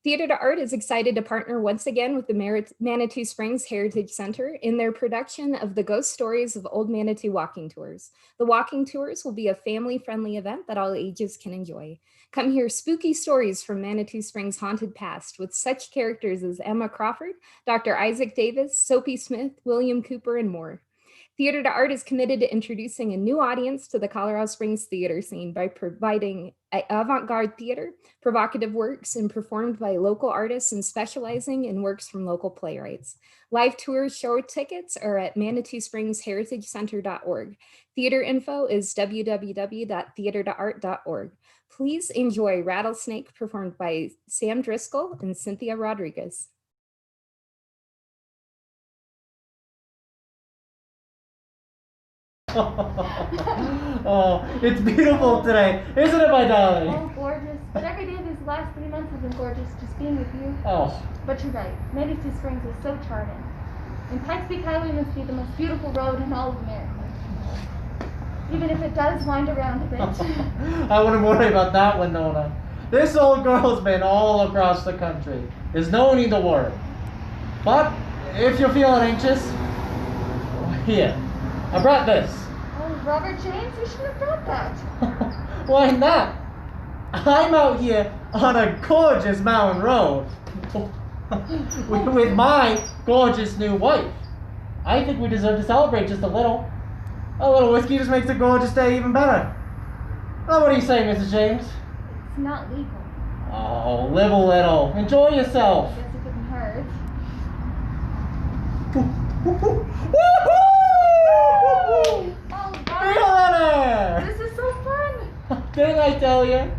Theater to Art is excited to partner once again with the Manitou Springs Heritage Center in their production of the Ghost Stories of Old Manitou Walking Tours. The walking tours will be a family-friendly event that all ages can enjoy. Come hear spooky stories from Manitou Springs' haunted past with such characters as Emma Crawford, Dr. Isaac Davis, Soapy Smith, William Cooper, and more. Theater to Art is committed to introducing a new audience to the Colorado Springs theater scene by providing avant-garde theater, provocative works, and performed by local artists and specializing in works from local playwrights. Live tour show tickets are at ManitouSpringsHeritageCenter.org. Theater info is www.theatertoart.org. Please enjoy Rattlesnake, performed by Sam Driscoll and Cynthia Rodriguez. Oh, it's beautiful today, isn't it, my darling? Oh, gorgeous. But every day these last 3 months have been gorgeous, just being with you. Oh. But you're right. Manitou Springs is so charming. And Pikes Peak Highway must be the most beautiful road in all of America. Even if it does wind around a bit. I wouldn't worry about that, Winona. This old girl's been all across the country. There's no need to worry. But if you're feeling anxious, here, I brought this. Oh, Robert James, you shouldn't have brought that. Why not? I'm out here on a gorgeous mountain road with my gorgeous new wife. I think we deserve to celebrate just a little. A little whiskey just makes a gorgeous day even better. Oh, what do you say, Mrs. James? It's not legal. Oh, live a little. Enjoy yourself. I guess it couldn't hurt. Woohoo! Oh, Robert! This is so fun! Didn't I tell you?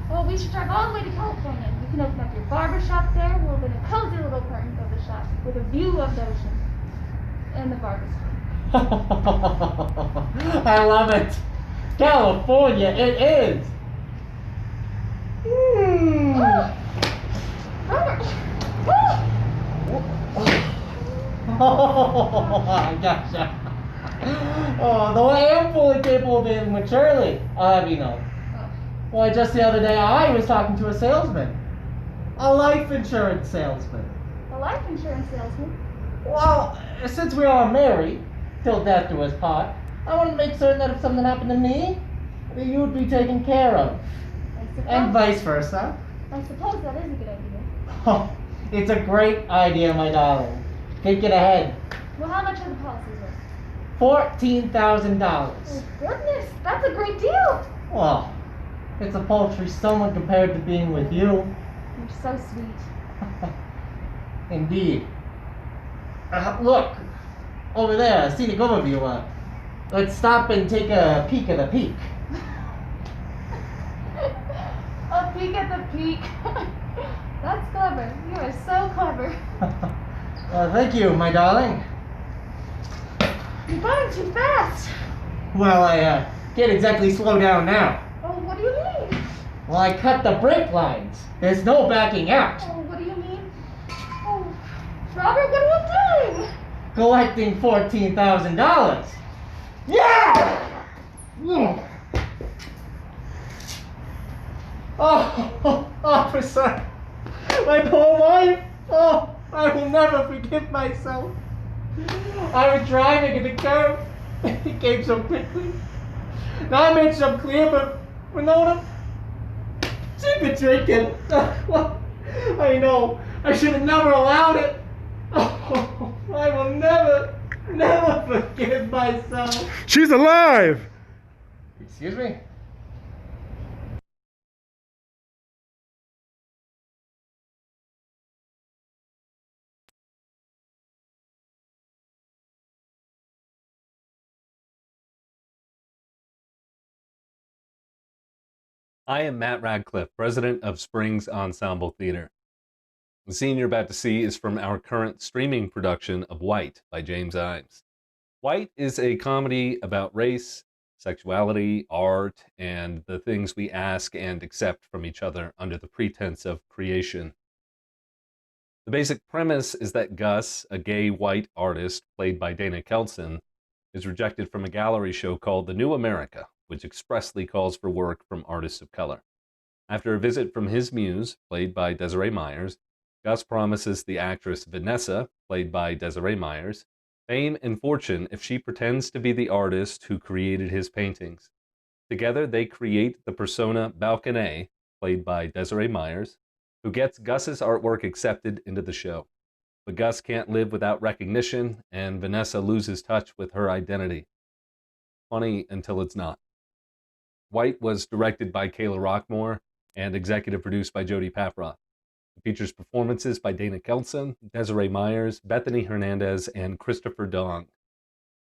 Well, we should drive all the way to California. You can open up your barber shop there. We'll open a cozy little apartment of the shop with a view of the ocean. And the barber shop. I love it. California, it is. Robert! Oh, I gotcha. Oh, though I am fully capable of being maturely, I'll have you know. Why, just the other day I was talking to a salesman. A life insurance salesman. A life insurance salesman? Well, since we are married, till death do us part, I want to make certain that if something happened to me, that you would be taken care of. And vice versa. I suppose that is a good idea. Oh, it's a great idea, my darling. Take it ahead. Well, how much are the policies worth? $14,000. Oh, goodness, that's a great deal. Well, it's a paltry sum when compared to being with you. You're so sweet. Indeed. Look, over there, scenic overview. Let's stop and take a peek at the peak. A peek at the peak. That's clever. You are so clever. Thank you, my darling. You're going too fast. Well, I can't exactly slow down now. Oh, what do you mean? Well, I cut the brake lines. There's no backing out. Oh, what do you mean? Oh, Robert, what are you doing? Collecting $14,000. Yeah! Oh, officer, my poor wife. Oh, I will never forgive myself. I was driving in the curve. It came so quickly. Now I made some clear, but Winona, she'd been drinking. Well, I know. I should have never allowed it. Oh, I will never forgive myself. She's alive! Excuse me? I am Matt Radcliffe, president of Springs Ensemble Theater. The scene you're about to see is from our current streaming production of White by James Eins. White is a comedy about race, sexuality, art, and the things we ask and accept from each other under the pretense of creation. The basic premise is that Gus, a gay white artist played by Dana Kelson, is rejected from a gallery show called The New America, which expressly calls for work from artists of color. After a visit from his muse, played by Desiree Myers, Gus promises the actress Vanessa, played by Desiree Myers, fame and fortune if she pretends to be the artist who created his paintings. Together, they create the persona Balconet, played by Desiree Myers, who gets Gus's artwork accepted into the show. But Gus can't live without recognition, and Vanessa loses touch with her identity. Funny until it's not. White was directed by Kayla Rockmore and executive produced by Jody Paproth. It features performances by Dana Kelson, Desiree Myers, Bethany Hernandez, and Christopher Dong.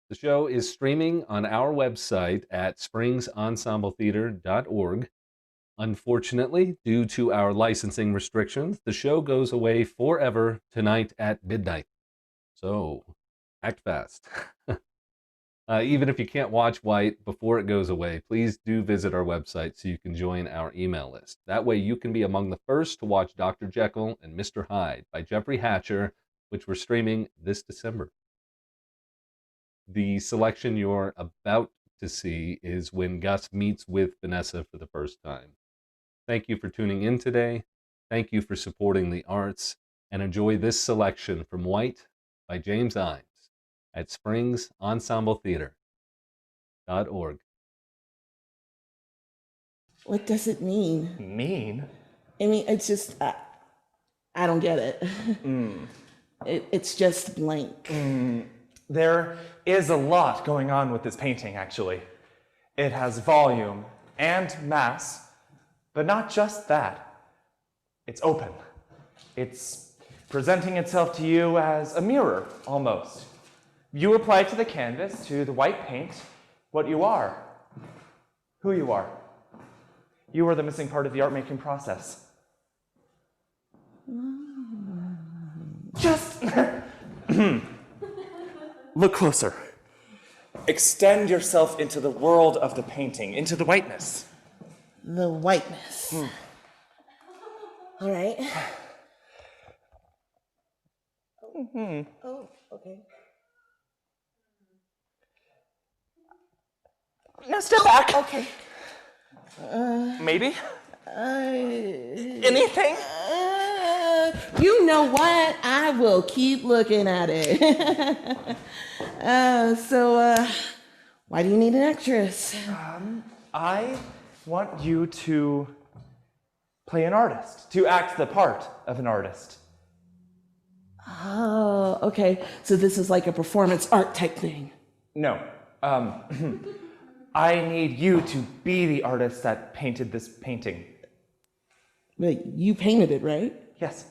The show is streaming on our website at springsensembletheater.org. Unfortunately, due to our licensing restrictions, the show goes away forever tonight at midnight. So, act fast. Even if you can't watch White before it goes away, please do visit our website so you can join our email list. That way you can be among the first to watch Dr. Jekyll and Mr. Hyde by Jeffrey Hatcher, which we're streaming this December. The selection you're about to see is when Gus meets with Vanessa for the first time. Thank you for tuning in today. Thank you for supporting the arts, and enjoy this selection from White by James Eins at springsensembletheater.org. What does it mean? Mean? I mean, it's just, I don't get it. It's just blank. There is a lot going on with this painting, actually. It has volume and mass, but not just that. It's open. It's presenting itself to you as a mirror, almost. You apply to the canvas, to the white paint, what you are, who you are. You are the missing part of the art-making process. Just look closer. Extend yourself into the world of the painting, into the whiteness. The whiteness. All right. Oh, okay. Now step back. Okay. Maybe? Anything? You know what? I will keep looking at it. Why do you need an actress? I want you to play an artist, to act the part of an artist. Oh, okay. So this is like a performance art type thing. No. I need you to be the artist that painted this painting. But you painted it, right? Yes.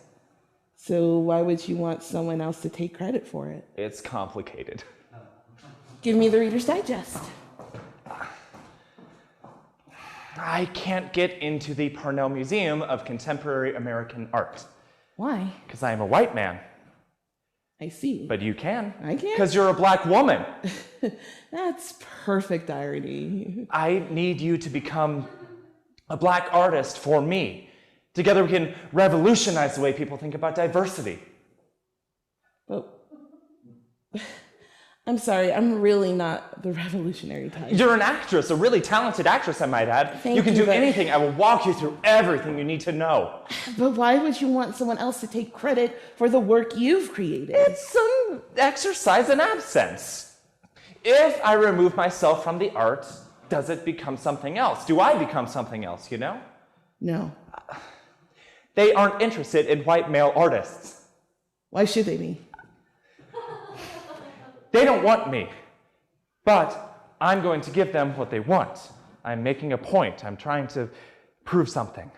So why would you want someone else to take credit for it? It's complicated. Give me the Reader's Digest. I can't get into the Parnell Museum of Contemporary American Art. Why? Because I am a white man. I see. But you can. I can? Because you're a black woman. That's perfect irony. I need you to become a black artist for me. Together we can revolutionize the way people think about diversity. But I'm sorry, I'm really not the revolutionary type. You're an actress, a really talented actress, I might add. Thank you can you, do but- anything. I will walk you through everything you need to know. But why would you want someone else to take credit for the work you've created? It's some exercise in absence. If I remove myself from the art, does it become something else? Do I become something else, you know? No. They aren't interested in white male artists. Why should they be? They don't want me, but I'm going to give them what they want. I'm making a point. I'm trying to prove something.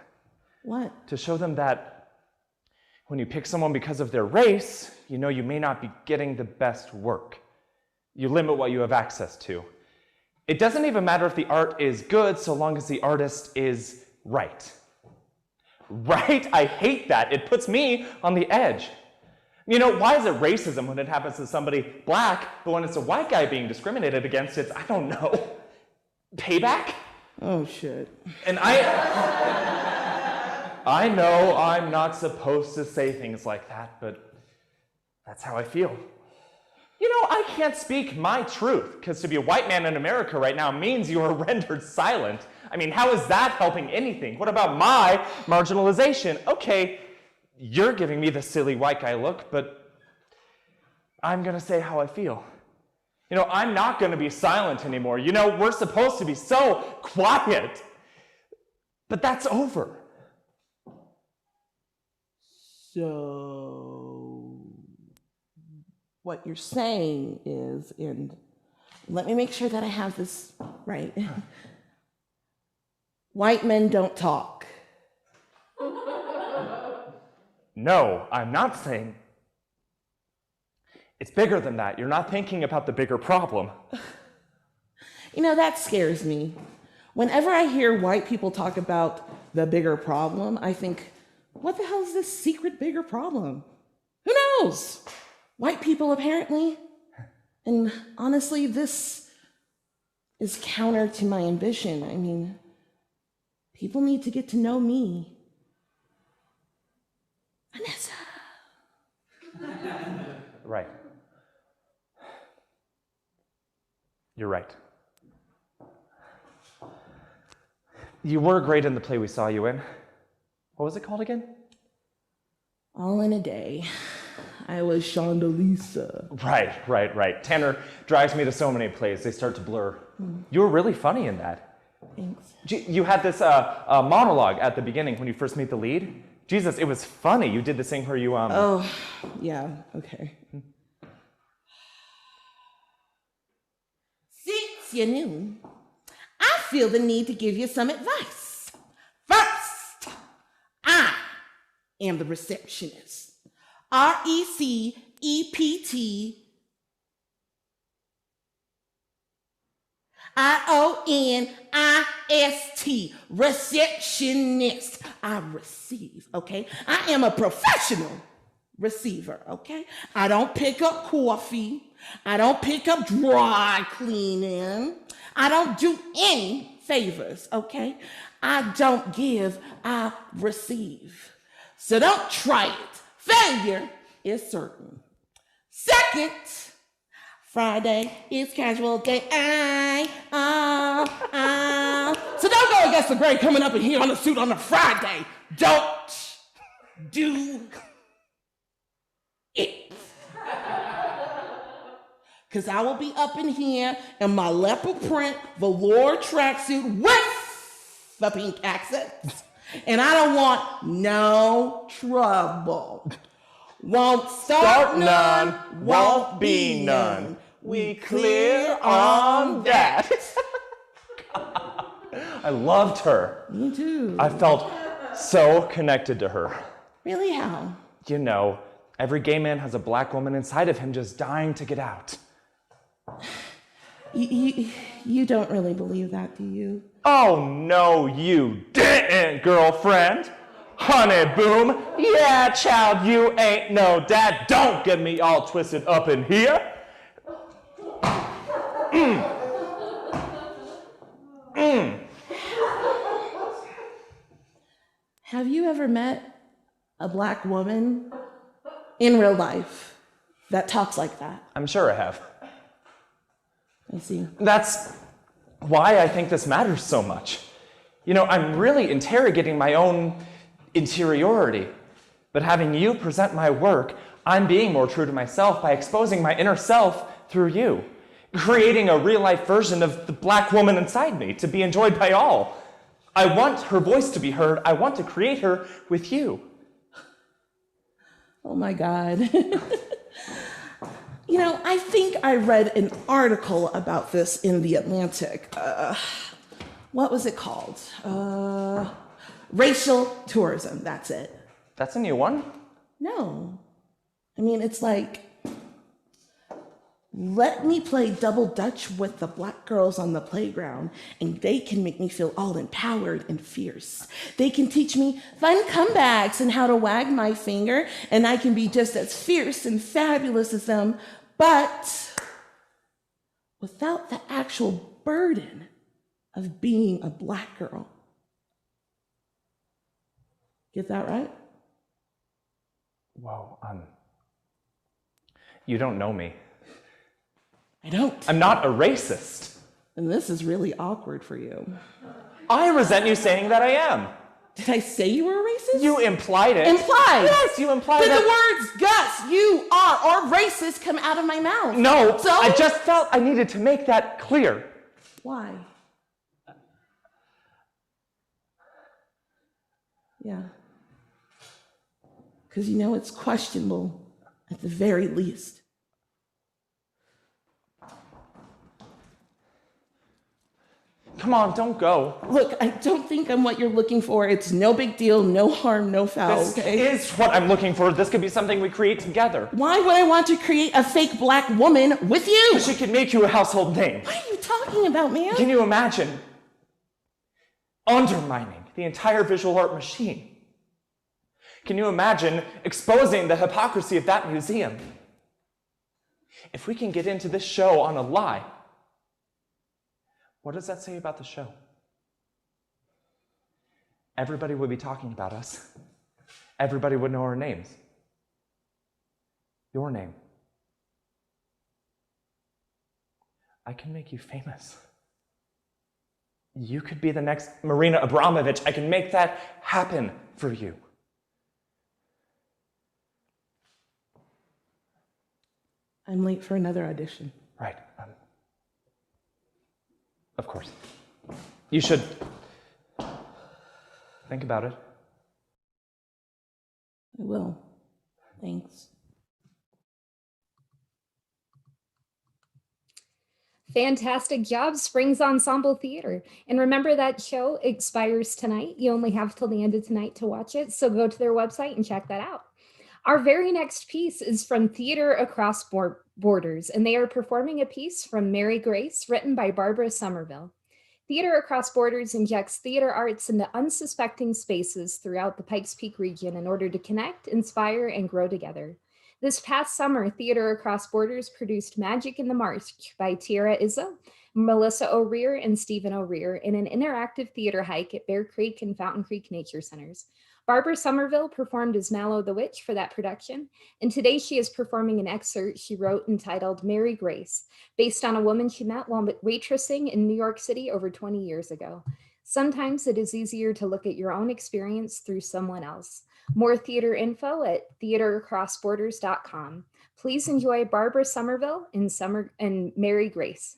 What? To show them that when you pick someone because of their race, you know you may not be getting the best work. You limit what you have access to. It doesn't even matter if the art is good so long as the artist is right. Right? I hate that. It puts me on the edge. You know, why is it racism when it happens to somebody black, but when it's a white guy being discriminated against, it's, I don't know, payback? Oh, shit. And I know I'm not supposed to say things like that, but that's how I feel. You know, I can't speak my truth, because to be a white man in America right now means you are rendered silent. I mean, how is that helping anything? What about my marginalization? Okay, you're giving me the silly white guy look, but I'm gonna say how I feel. You know, I'm not gonna be silent anymore. You know, we're supposed to be so quiet, but that's over. So what you're saying is, and let me make sure that I have this right. White men don't talk. No, I'm not saying. It's bigger than that. You're not thinking about the bigger problem. You know, that scares me. Whenever I hear white people talk about the bigger problem, I think, what the hell is this secret bigger problem? Who knows? White people, apparently. And honestly, this is counter to my ambition. I mean, people need to get to know me. Vanessa. Right. You're right. You were great in the play we saw you in. What was it called again? All in a Day. I was Shondalisa. Right. Tanner drives me to so many plays, they start to blur. You were really funny in that. Thanks. You had this monologue at the beginning when you first meet the lead. Jesus, it was funny. You did this thing where you... Oh, yeah, okay. Since you're new, I feel the need to give you some advice. First, I am the receptionist. RECEPTIONIST, receptionist. I receive, okay? I am a professional receiver, okay? I don't pick up coffee. I don't pick up dry cleaning. I don't do any favors, okay? I don't give, I receive. So don't try it. Failure is certain. Second, Friday is casual day. So don't go against the grain coming up in here on a suit on a Friday. Don't do it. Because I will be up in here in my leopard print velour tracksuit with the pink accents. And I don't want no trouble. Won't start none, won't be none. We clear on that. I loved her. Me too. I felt so connected to her. Really, how? You know, every gay man has a black woman inside of him just dying to get out. You don't really believe that, do you? Oh, no, you didn't, girlfriend. Honey, boom. Yeah, child, you ain't no dad. Don't get me all twisted up in here. Have you ever met a black woman in real life that talks like that? I'm sure I have. I see. That's why I think this matters so much. You know, I'm really interrogating my own interiority, but having you present my work, I'm being more true to myself by exposing my inner self through you, creating a real-life version of the black woman inside me to be enjoyed by all. I want her voice to be heard. I want to create her with you. Oh my God. You know, I think I read an article about this in The Atlantic. What was it called? Racial tourism, that's it. That's a new one? No. I mean, it's like, let me play double dutch with the black girls on the playground, and they can make me feel all empowered and fierce. They can teach me fun comebacks and how to wag my finger, and I can be just as fierce and fabulous as them, but without the actual burden of being a black girl. Get that right? Whoa, you don't know me. I don't. I'm not a racist. And this is really awkward for you. I resent you saying that I am. Did I say you were a racist? You implied it. Implied? Yes, you implied Did that. the words Gus, you are, or racist come out of my mouth? No, So? I just felt I needed to make that clear. Why? Yeah. Because you know it's questionable at the very least. Come on, don't go. Look, I don't think I'm what you're looking for. It's no big deal, no harm, no foul, This okay? is what I'm looking for. This could be something we create together. Why would I want to create a fake black woman with you? She could make you a household name. What are you talking about, man? Can you imagine undermining the entire visual art machine? Can you imagine exposing the hypocrisy of that museum? If we can get into this show on a lie, what does that say about the show? Everybody would be talking about us. Everybody would know our names. Your name. I can make you famous. You could be the next Marina Abramovich. I can make that happen for you. I'm late for another audition. Right. Of course. You should think about it. I will. Thanks. Fantastic job, Springs Ensemble Theater. And remember that show expires tonight. You only have till the end of tonight to watch it, so go to their website and check that out. Our very next piece is from Theater Across Borders, and they are performing a piece from Mary Grace, written by Barbara Somerville. Theater Across Borders injects theater arts into unsuspecting spaces throughout the Pikes Peak region in order to connect, inspire, and grow together. This past summer, Theater Across Borders produced Magic in the Marsh by Tiara Izzo, Melissa O'Rear, and Stephen O'Rear in an interactive theater hike at Bear Creek and Fountain Creek Nature Centers. Barbara Somerville performed as Mallow the Witch for that production, and today she is performing an excerpt she wrote entitled Mary Grace, based on a woman she met while waitressing in New York City over 20 years ago. Sometimes it is easier to look at your own experience through someone else. More theater info at theateracrossborders.com. Please enjoy Barbara Somerville and Mary Grace.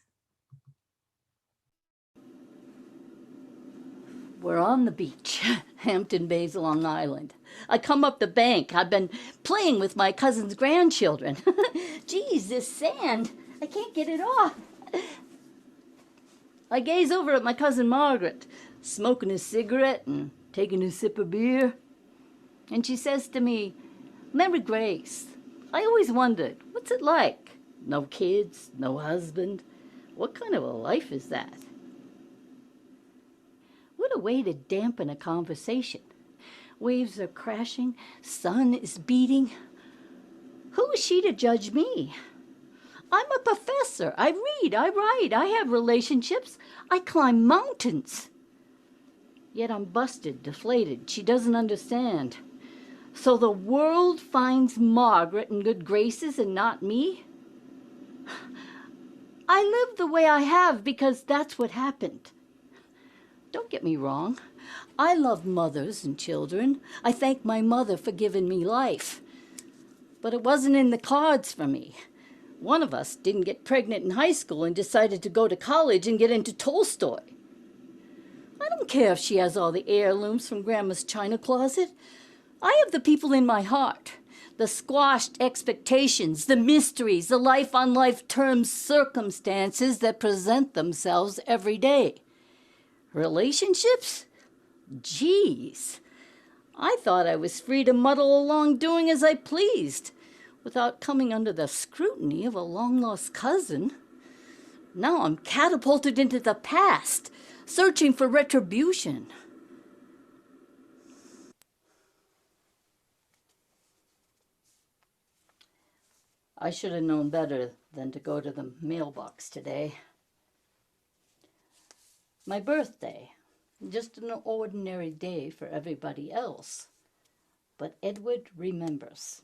We're on the beach, Hampton Bays, Long Island. I come up the bank. I've been playing with my cousin's grandchildren. Geez, this sand, I can't get it off. I gaze over at my cousin Margaret, smoking a cigarette and taking a sip of beer. And she says to me, Mary Grace, I always wondered, what's it like? No kids, no husband. What kind of a life is that? What a way to dampen a conversation. Waves are crashing, sun is beating. Who is she to judge me? I'm a professor. I read, I write, I have relationships. I climb mountains. Yet I'm busted, deflated. She doesn't understand. So the world finds Margaret in good graces and not me? I live the way I have because that's what happened. Don't get me wrong. I love mothers and children. I thank my mother for giving me life. But it wasn't in the cards for me. One of us didn't get pregnant in high school and decided to go to college and get into Tolstoy. I don't care if she has all the heirlooms from Grandma's china closet. I have the people in my heart, the squashed expectations, the mysteries, the life-on-life terms circumstances that present themselves every day. Relationships? Geez. I thought I was free to muddle along doing as I pleased, without coming under the scrutiny of a long-lost cousin. Now I'm catapulted into the past, searching for retribution. I should have known better than to go to the mailbox today. My birthday, just an ordinary day for everybody else. But Edward remembers.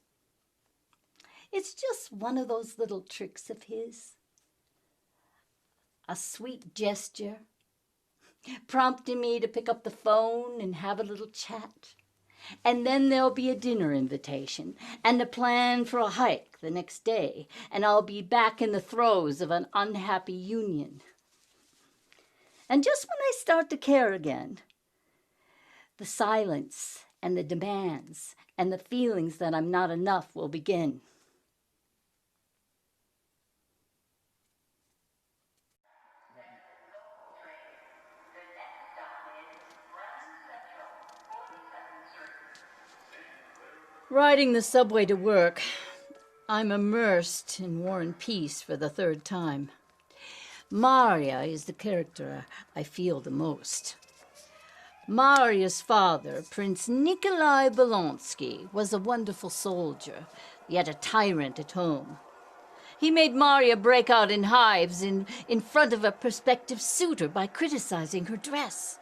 It's just one of those little tricks of his. A sweet gesture, prompting me to pick up the phone and have a little chat. And then there'll be a dinner invitation and a plan for a hike the next day, and I'll be back in the throes of an unhappy union. And just when I start to care again, the silence and the demands and the feelings that I'm not enough will begin. Riding the subway to work, I'm immersed in War and Peace for the third time. Maria is the character I feel the most. Maria's father, Prince Nikolai Bolonsky, was a wonderful soldier, yet a tyrant at home. He made Maria break out in hives in front of a prospective suitor by criticizing her dress.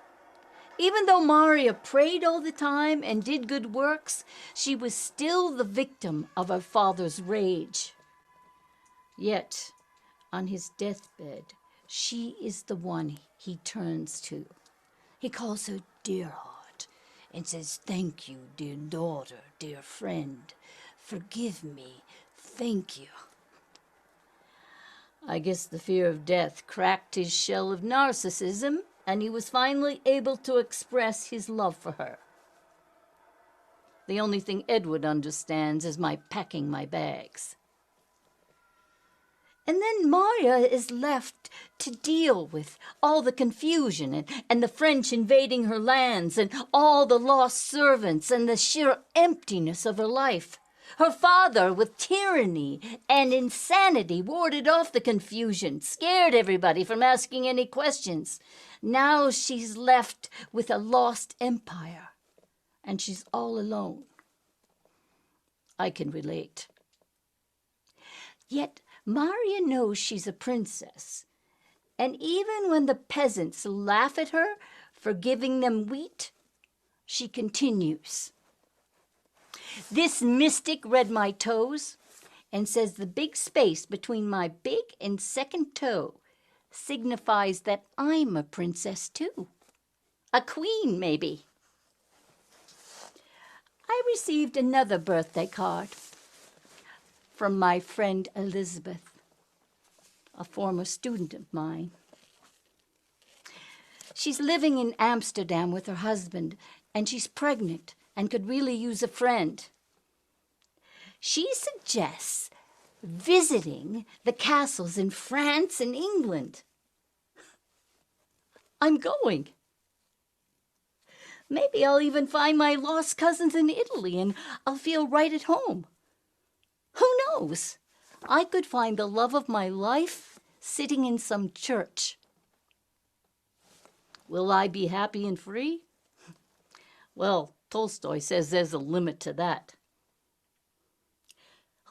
Even though Maria prayed all the time and did good works, she was still the victim of her father's rage. Yet, on his deathbed, she is the one he turns to. He calls her dear heart and says, "Thank you, dear daughter, dear friend. Forgive me. Thank you." I guess the fear of death cracked his shell of narcissism, and he was finally able to express his love for her. The only thing Edward understands is my packing my bags. And then Maria is left to deal with all the confusion and the French invading her lands and all the lost servants and the sheer emptiness of her life. Her father, with tyranny and insanity, warded off the confusion, scared everybody from asking any questions. Now she's left with a lost empire, and she's all alone. I can relate. Yet Maria knows she's a princess, and even when the peasants laugh at her for giving them wheat, she continues. This mystic read my toes and says the big space between my big and second toe signifies that I'm a princess too. A queen, maybe. I received another birthday card from my friend Elizabeth, a former student of mine. She's living in Amsterdam with her husband, and she's pregnant and could really use a friend. She suggests visiting the castles in France and England. I'm going. Maybe I'll even find my lost cousins in Italy and I'll feel right at home. Who knows? I could find the love of my life sitting in some church. Will I be happy and free? Well, Tolstoy says there's a limit to that.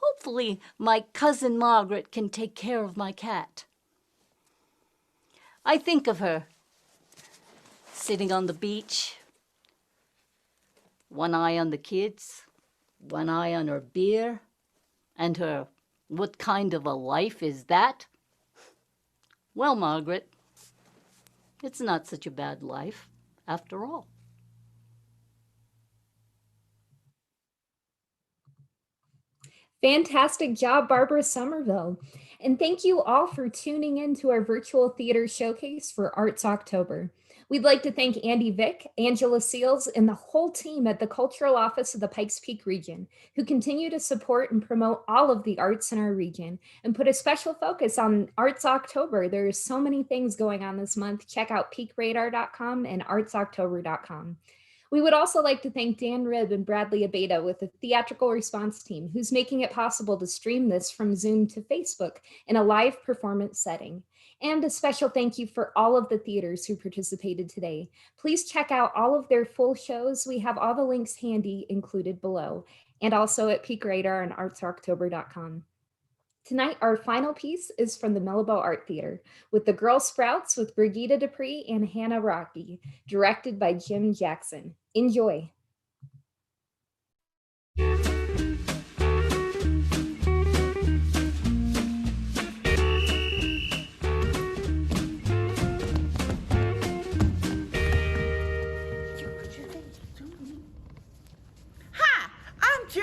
Hopefully, my cousin Margaret can take care of my cat. I think of her sitting on the beach, one eye on the kids, one eye on her beer, and her, "What kind of a life is that?" Well, Margaret, it's not such a bad life after all. Fantastic job, Barbara Somerville. And thank you all for tuning in to our virtual theater showcase for Arts October. We'd like to thank Andy Vick, Angela Seals, and the whole team at the Cultural Office of the Pikes Peak region, who continue to support and promote all of the arts in our region and put a special focus on Arts October. There are so many things going on this month. Check out peakradar.com and artsoctober.com. We would also like to thank Dan Ribb and Bradley Abeda with the Theatrical Response Team, who's making it possible to stream this from Zoom to Facebook in a live performance setting. And a special thank you for all of the theaters who participated today. Please check out all of their full shows. We have all the links handy included below, and also at Peak Radar and artsoctober.com. Tonight, our final piece is from the Millibo Art Theatre with The Girl Sprouts with Brigida Dupree and Hannah Rocky, directed by Jim Jackson. Enjoy.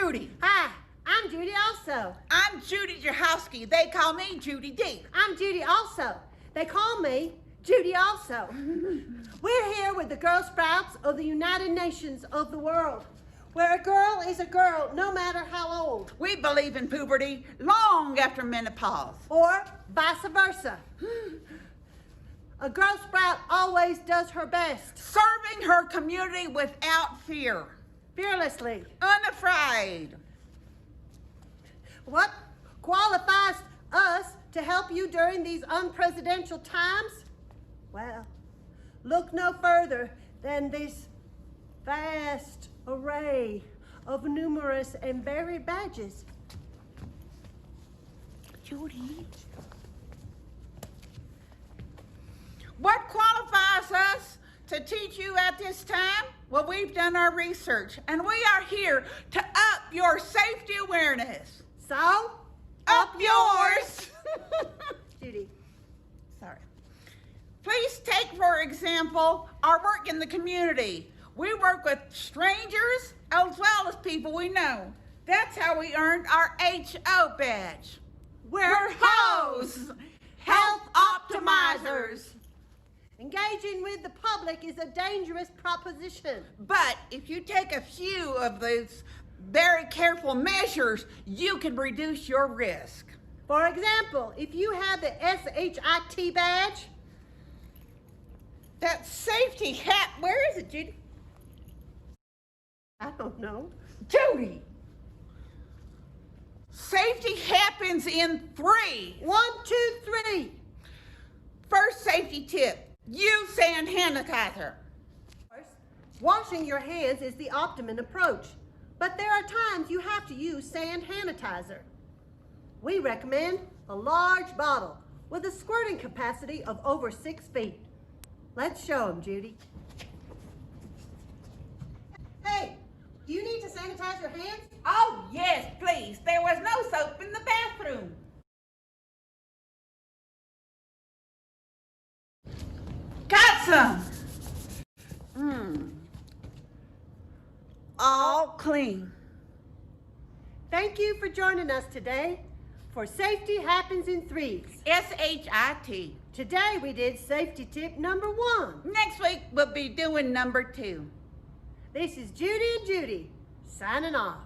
Judy. Hi, I'm Judy also. I'm Judy Jahowski. They call me Judy D. I'm Judy also. They call me Judy also. We're here with the Girl Scouts of the United Nations of the world, where a girl is a girl no matter how old. We believe in puberty long after menopause. Or vice versa. A Girl Scout always does her best. Serving her community without fear. Fearlessly. Unafraid. What qualifies us to help you during these unpresidential times? Well, look no further than this vast array of numerous and varied badges. Judy. What qualifies us to teach you at this time? Well, we've done our research, and we are here to up your safety awareness. So, up yours. Judy. Sorry. Please take, for example, our work in the community. We work with strangers as well as people we know. That's how we earned our HO badge. We're HOs, Health Optimizers. Engaging with the public is a dangerous proposition. But if you take a few of those very careful measures, you can reduce your risk. For example, if you have the SHIT badge, that safety hat, where is it, Judy? I don't know. Judy! Safety happens in 3. 1, 2, 3. First safety tip. Use hand sanitizer. Washing your hands is the optimum approach, but there are times you have to use hand sanitizer. We recommend a large bottle with a squirting capacity of over 6 feet. Let's show them, Judy. Hey, do you need to sanitize your hands? Oh, yes, please. There was no soap in the bathroom. Got some. All clean. Thank you for joining us today for Safety Happens in Threes. SHIT. Today we did safety tip number 1. Next week we'll be doing number 2. This is Judy and Judy signing off.